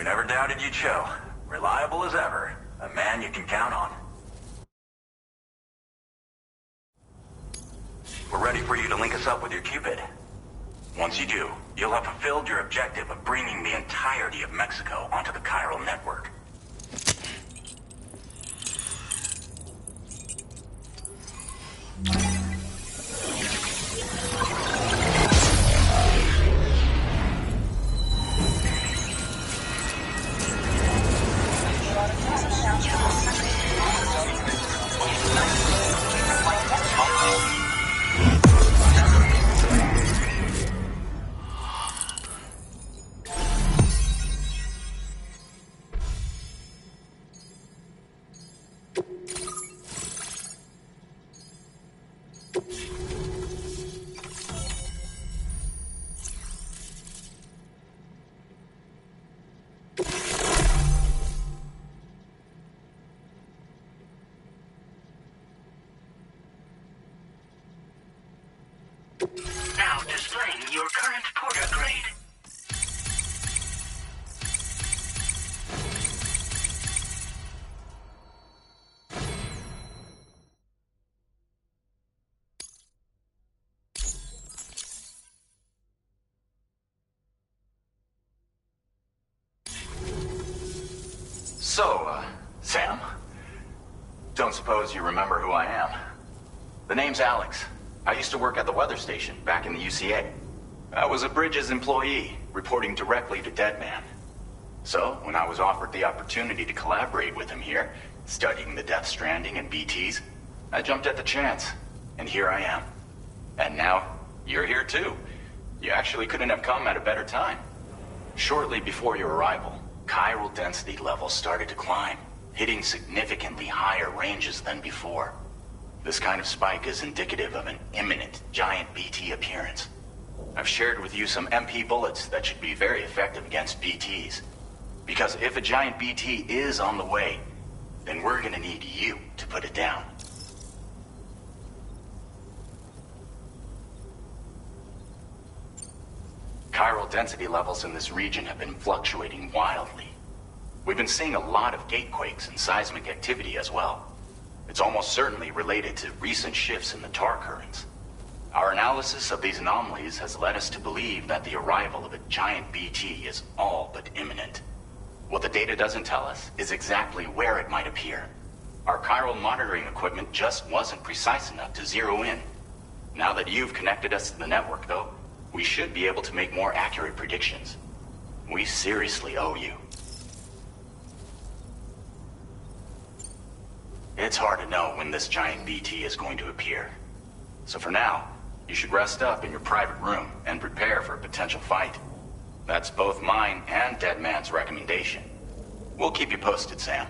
We never doubted you'd show. Reliable as ever. A man you can count on. We're ready for you to link us up with your Cupid. Once you do, you'll have fulfilled your objective of bringing the entirety of Mexico onto the chiral network. Now displaying your current porter grade. So, Sam, don't suppose you remember who I am? The name's Alex. I used to work at the weather station back in the UCA. I was a Bridges employee, reporting directly to Deadman. So, when I was offered the opportunity to collaborate with him here, studying the Death Stranding and BTs, I jumped at the chance. And here I am. And now, you're here too. You actually couldn't have come at a better time. Shortly before your arrival, chiral density levels started to climb, hitting significantly higher ranges than before. This kind of spike is indicative of an imminent giant BT appearance. I've shared with you some MP bullets that should be very effective against BTs. Because if a giant BT is on the way, then we're gonna need you to put it down. Chiral density levels in this region have been fluctuating wildly. We've been seeing a lot of gatequakes and seismic activity as well. It's almost certainly related to recent shifts in the tar currents. Our analysis of these anomalies has led us to believe that the arrival of a giant BT is all but imminent. What the data doesn't tell us is exactly where it might appear. Our chiral monitoring equipment just wasn't precise enough to zero in. Now that you've connected us to the network, though, we should be able to make more accurate predictions. We seriously owe you. It's hard to know when this giant BT is going to appear. So for now, you should rest up in your private room and prepare for a potential fight. That's both mine and Deadman's recommendation. We'll keep you posted, Sam.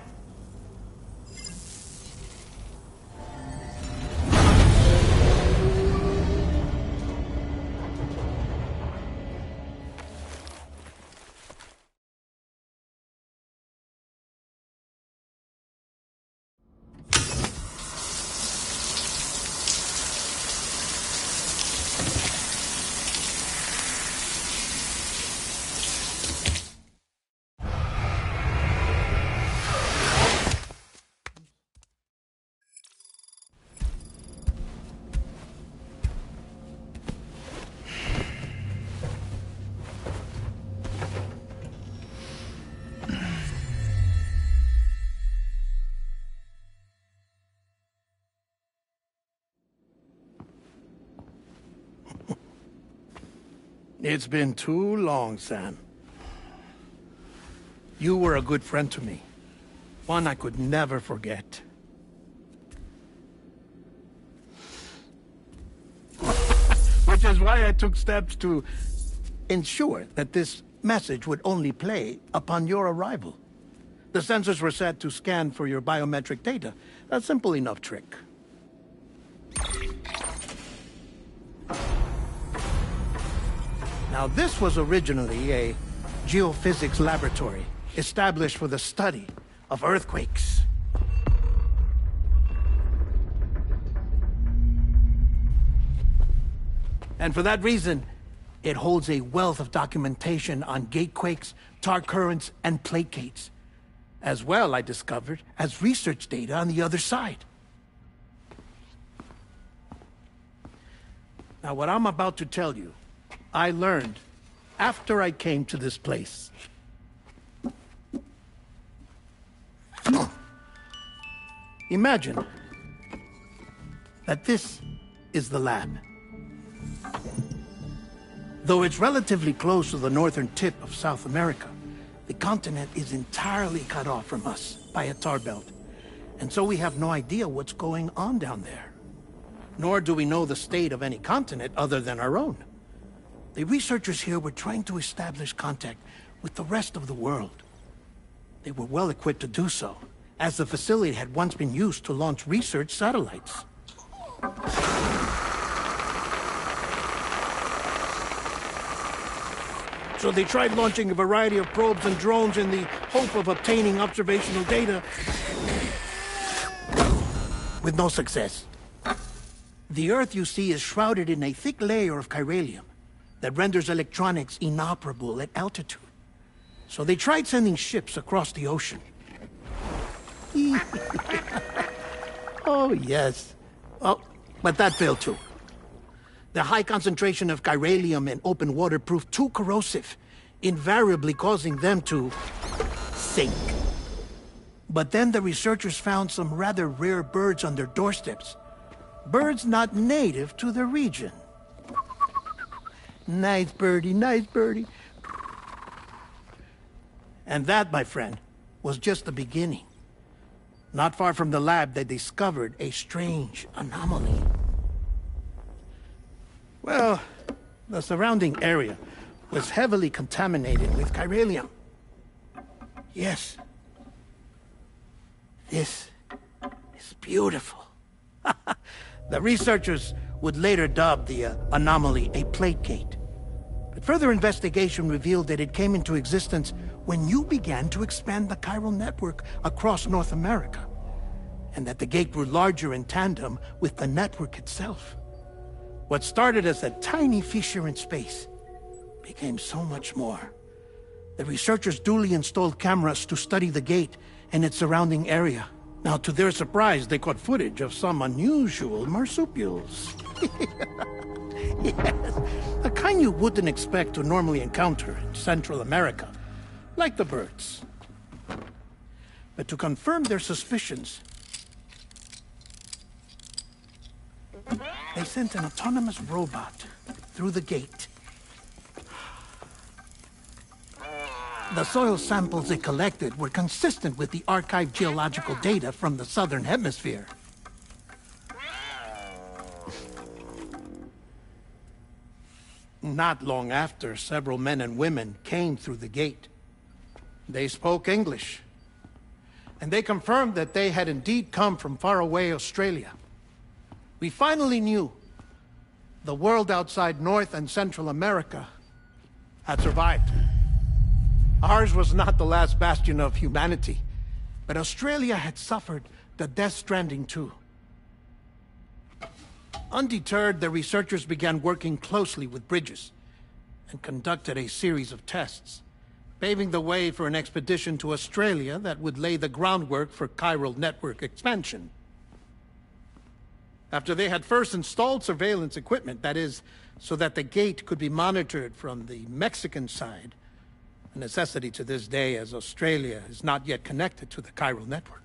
It's been too long, Sam. You were a good friend to me. One I could never forget. Which is why I took steps to ensure that this message would only play upon your arrival. The sensors were set to scan for your biometric data. A simple enough trick. Now, this was originally a geophysics laboratory established for the study of earthquakes. And for that reason, it holds a wealth of documentation on gatequakes, tar currents, and placates. As well, I discovered, as research data on the other side. Now, what I'm about to tell you, I learned after I came to this place. Imagine that this is the lab. Though it's relatively close to the northern tip of South America, the continent is entirely cut off from us by a tar belt. And so we have no idea what's going on down there. Nor do we know the state of any continent other than our own. The researchers here were trying to establish contact with the rest of the world. They were well equipped to do so, as the facility had once been used to launch research satellites. So they tried launching a variety of probes and drones in the hope of obtaining observational data, with no success. The Earth, you see, is shrouded in a thick layer of chiralium that renders electronics inoperable at altitude. So they tried sending ships across the ocean. Oh, yes. Oh, but that failed too. The high concentration of chiralium in open water proved too corrosive, invariably causing them to sink. But then the researchers found some rather rare birds on their doorsteps. Birds not native to the region. Nice birdie, nice birdie. And that, my friend, was just the beginning. Not far from the lab, they discovered a strange anomaly. Well, the surrounding area was heavily contaminated with chiralium. Yes. This is beautiful. The researchers would later dub the anomaly a plate gate. But further investigation revealed that it came into existence when you began to expand the chiral network across North America, and that the gate grew larger in tandem with the network itself. What started as a tiny fissure in space became so much more. The researchers duly installed cameras to study the gate and its surrounding area. Now, to their surprise, they caught footage of some unusual marsupials. Yes, a kind you wouldn't expect to normally encounter in Central America, like the birds. But to confirm their suspicions, they sent an autonomous robot through the gate. The soil samples it collected were consistent with the archived geological data from the southern hemisphere. Not long after, several men and women came through the gate. They spoke English, and they confirmed that they had indeed come from faraway Australia. We finally knew the world outside North and Central America had survived. Ours was not the last bastion of humanity, but Australia had suffered the Death Stranding too. Undeterred, the researchers began working closely with Bridges and conducted a series of tests, paving the way for an expedition to Australia that would lay the groundwork for chiral network expansion. After they had first installed surveillance equipment, that is, so that the gate could be monitored from the Mexican side, a necessity to this day as Australia is not yet connected to the chiral network.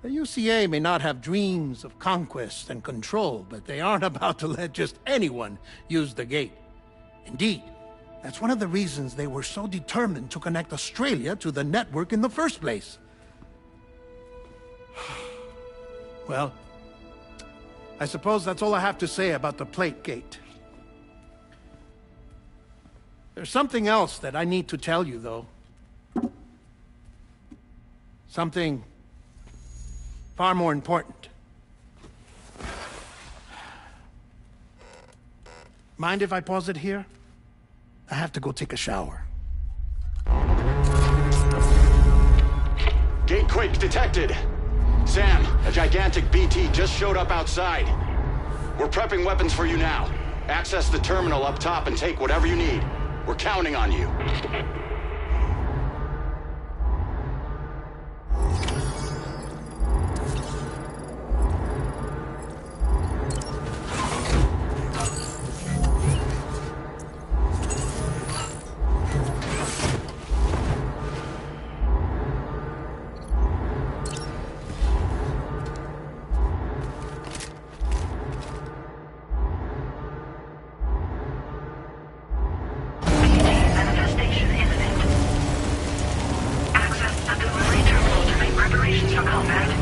The UCA may not have dreams of conquest and control, but they aren't about to let just anyone use the gate. Indeed, that's one of the reasons they were so determined to connect Australia to the network in the first place. Well, I suppose that's all I have to say about the plate gate. There's something else that I need to tell you, though. Something far more important. Mind if I pause it here? I have to go take a shower. Gate quake detected. Sam, a gigantic BT just showed up outside. We're prepping weapons for you now. Access the terminal up top and take whatever you need. We're counting on you. Manifestation imminent. Access the delivery terminal to make preparations for combat.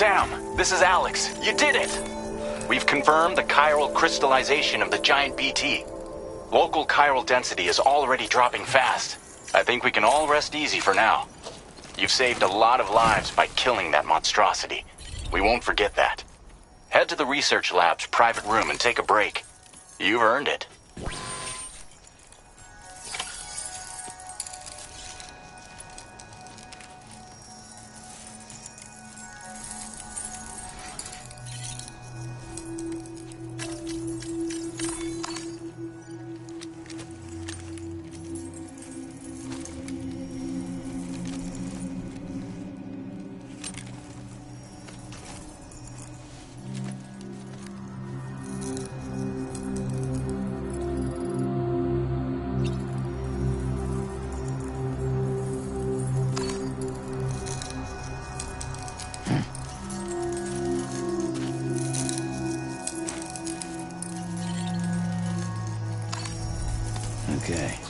Sam, this is Alex. You did it! We've confirmed the chiral crystallization of the giant BT. Local chiral density is already dropping fast. I think we can all rest easy for now. You've saved a lot of lives by killing that monstrosity. We won't forget that. Head to the research lab's private room and take a break. You've earned it. Okay.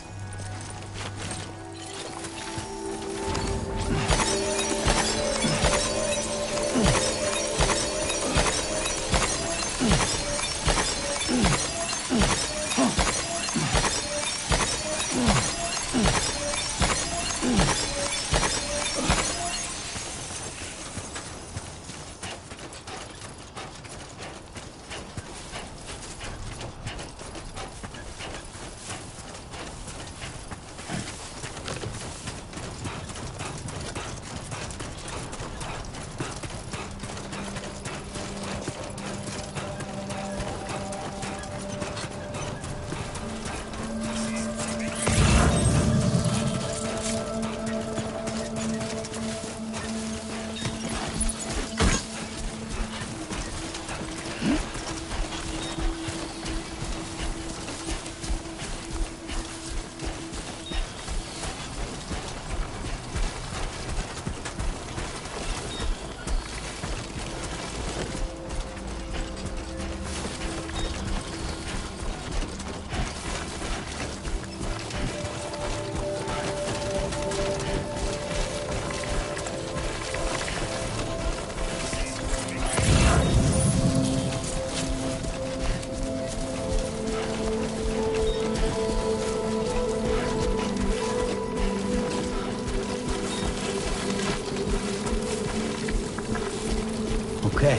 Okay.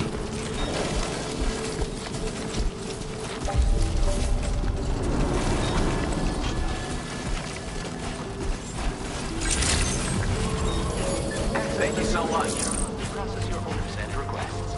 Thank you so much. Process your orders and requests.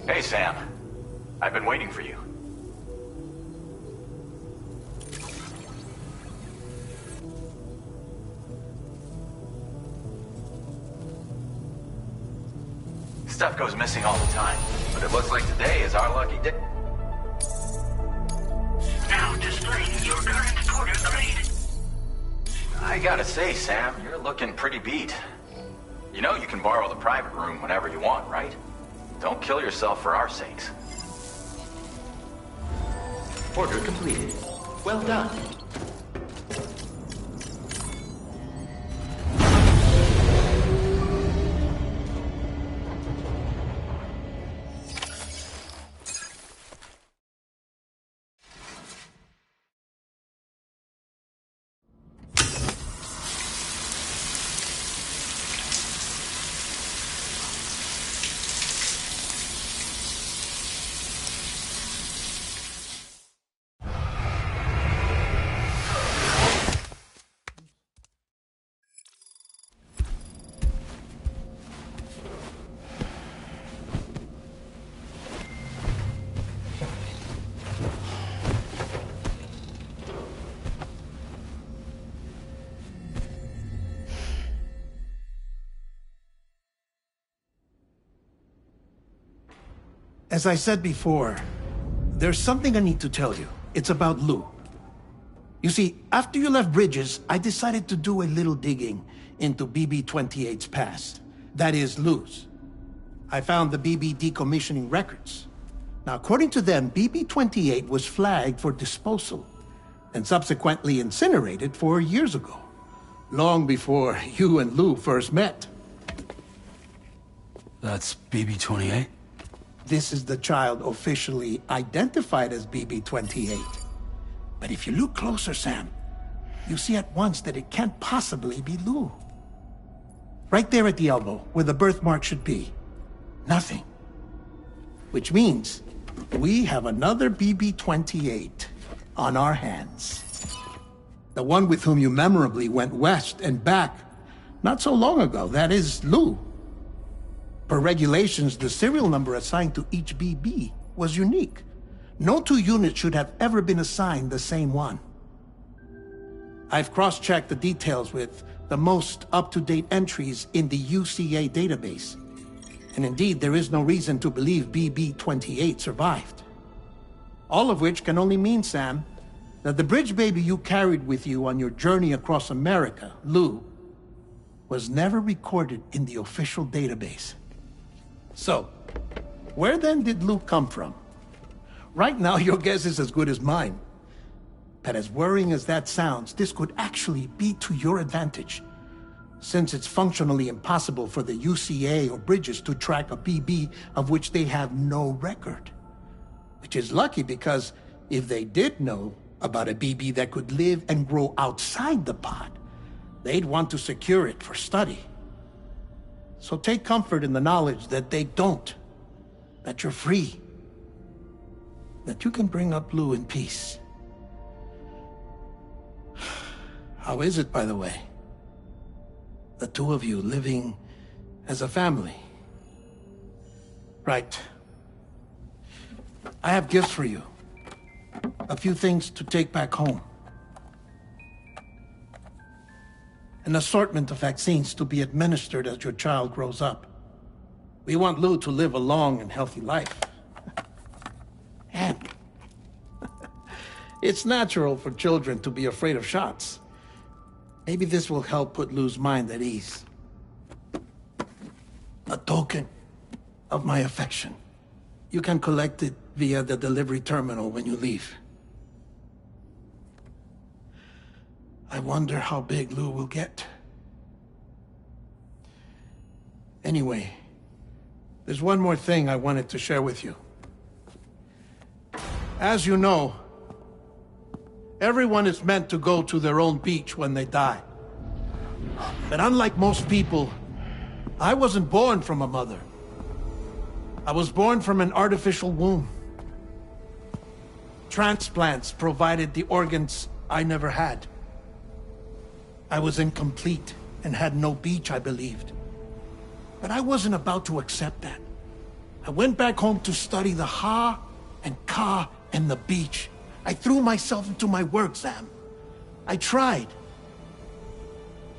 Hey, Sam. I've been waiting for you. Stuff goes missing all the time, but it looks like today is our lucky day. Now displaying your current porter grade. I gotta say, Sam, you're looking pretty beat. You know you can borrow the private room whenever you want, right? Don't kill yourself for our sakes. Order completed. Well done. As I said before, there's something I need to tell you. It's about Lou. You see, after you left Bridges, I decided to do a little digging into BB-28's past. That is, Lou's. I found the BB decommissioning records. Now, according to them, BB-28 was flagged for disposal and subsequently incinerated 4 years ago, long before you and Lou first met. That's BB-28? This is the child officially identified as BB-28. But if you look closer, Sam, you see at once that it can't possibly be Lou. Right there at the elbow, where the birthmark should be. Nothing. Which means we have another BB-28 on our hands. The one with whom you memorably went west and back not so long ago, that is Lou. Per regulations, the serial number assigned to each BB was unique. No two units should have ever been assigned the same one. I've cross-checked the details with the most up-to-date entries in the UCA database. And indeed, there is no reason to believe BB-28 survived. All of which can only mean, Sam, that the bridge baby you carried with you on your journey across America, Lou, was never recorded in the official database. So, where then did Lou come from? Right now, your guess is as good as mine. But as worrying as that sounds, this could actually be to your advantage, since it's functionally impossible for the UCA or Bridges to track a BB of which they have no record. Which is lucky, because if they did know about a BB that could live and grow outside the pod, they'd want to secure it for study. So take comfort in the knowledge that they don't, that you're free, that you can bring up Lou in peace. How is it, by the way? The two of you living as a family. Right. I have gifts for you. A few things to take back home. An assortment of vaccines to be administered as your child grows up. We want Lou to live a long and healthy life. And it's natural for children to be afraid of shots. Maybe this will help put Lou's mind at ease. A token of my affection. You can collect it via the delivery terminal when you leave. I wonder how big Lou will get. Anyway, there's one more thing I wanted to share with you. As you know, everyone is meant to go to their own beach when they die. But unlike most people, I wasn't born from a mother. I was born from an artificial womb. Transplants provided the organs I never had. I was incomplete and had no beach, I believed. But I wasn't about to accept that. I went back home to study the Ha and Ka and the beach. I threw myself into my work, Sam. I tried.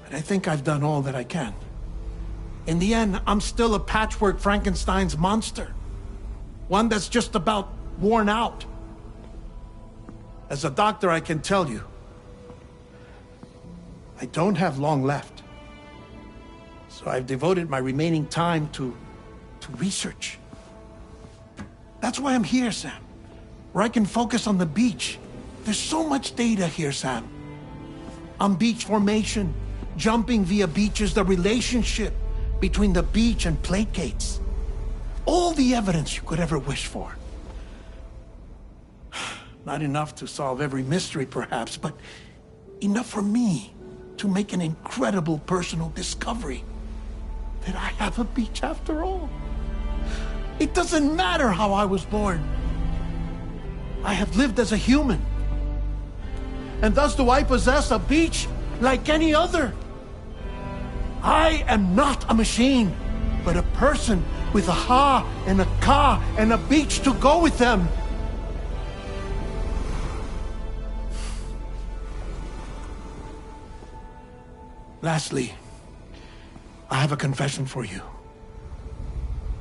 But I think I've done all that I can. In the end, I'm still a patchwork Frankenstein's monster. One that's just about worn out. As a doctor, I can tell you, I don't have long left. So I've devoted my remaining time to research. That's why I'm here, Sam. Where I can focus on the beach. There's so much data here, Sam. On beach formation, jumping via beaches, the relationship between the beach and plate gates. All the evidence you could ever wish for. Not enough to solve every mystery, perhaps, but enough for me to make an incredible personal discovery. That I have a beach after all. It doesn't matter how I was born. I have lived as a human. And thus do I possess a beach like any other. I am not a machine, but a person with a Ha and a Ka and a beach to go with them. Lastly, I have a confession for you,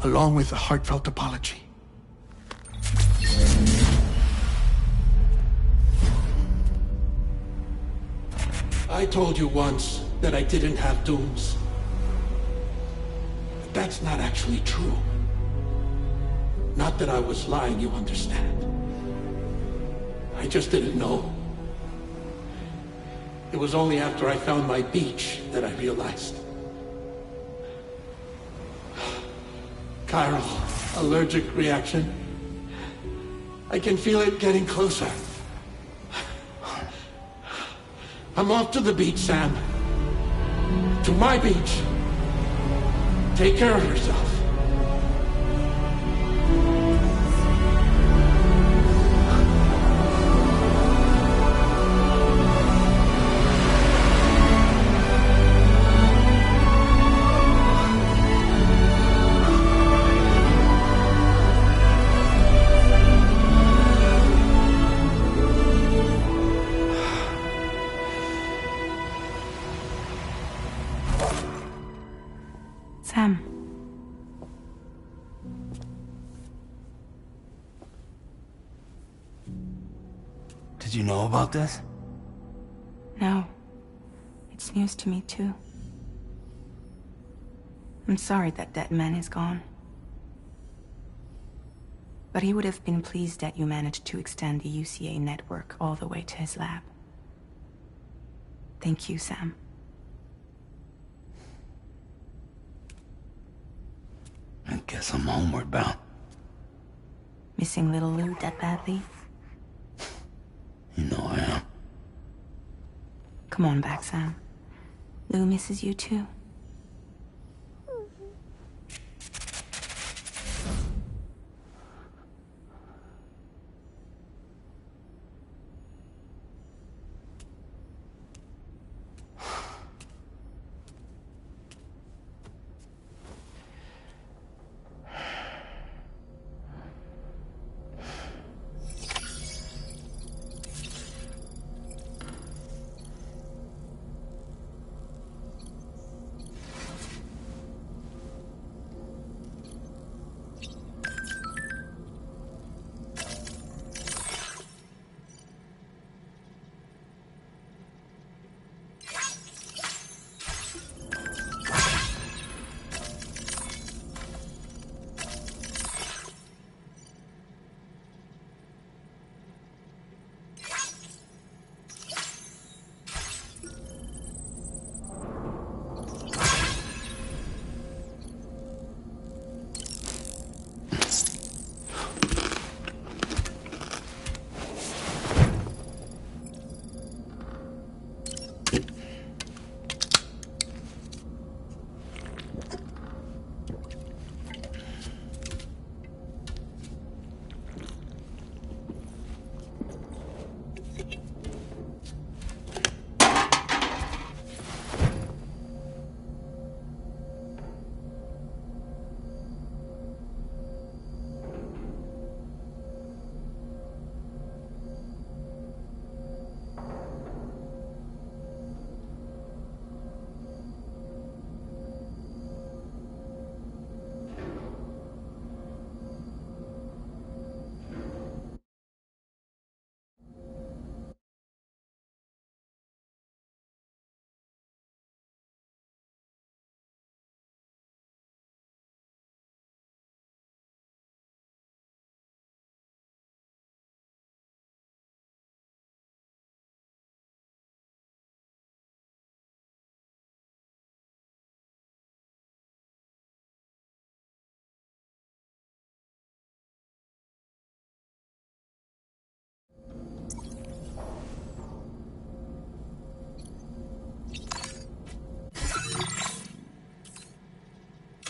along with a heartfelt apology. I told you once that I didn't have dooms. But that's not actually true. Not that I was lying, you understand. I just didn't know. It was only after I found my beach that I realized. Chiral, allergic reaction. I can feel it getting closer. I'm off to the beach, Sam. To my beach. Take care of yourself. Sam. Did you know about this? No. It's news to me, too. I'm sorry that man is gone. But he would have been pleased that you managed to extend the UCA network all the way to his lab. Thank you, Sam. I guess I'm homeward bound. Missing little Lou that badly? You know I am. Come on back, Sam. Lou misses you too.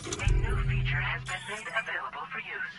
A new feature has been made available for use.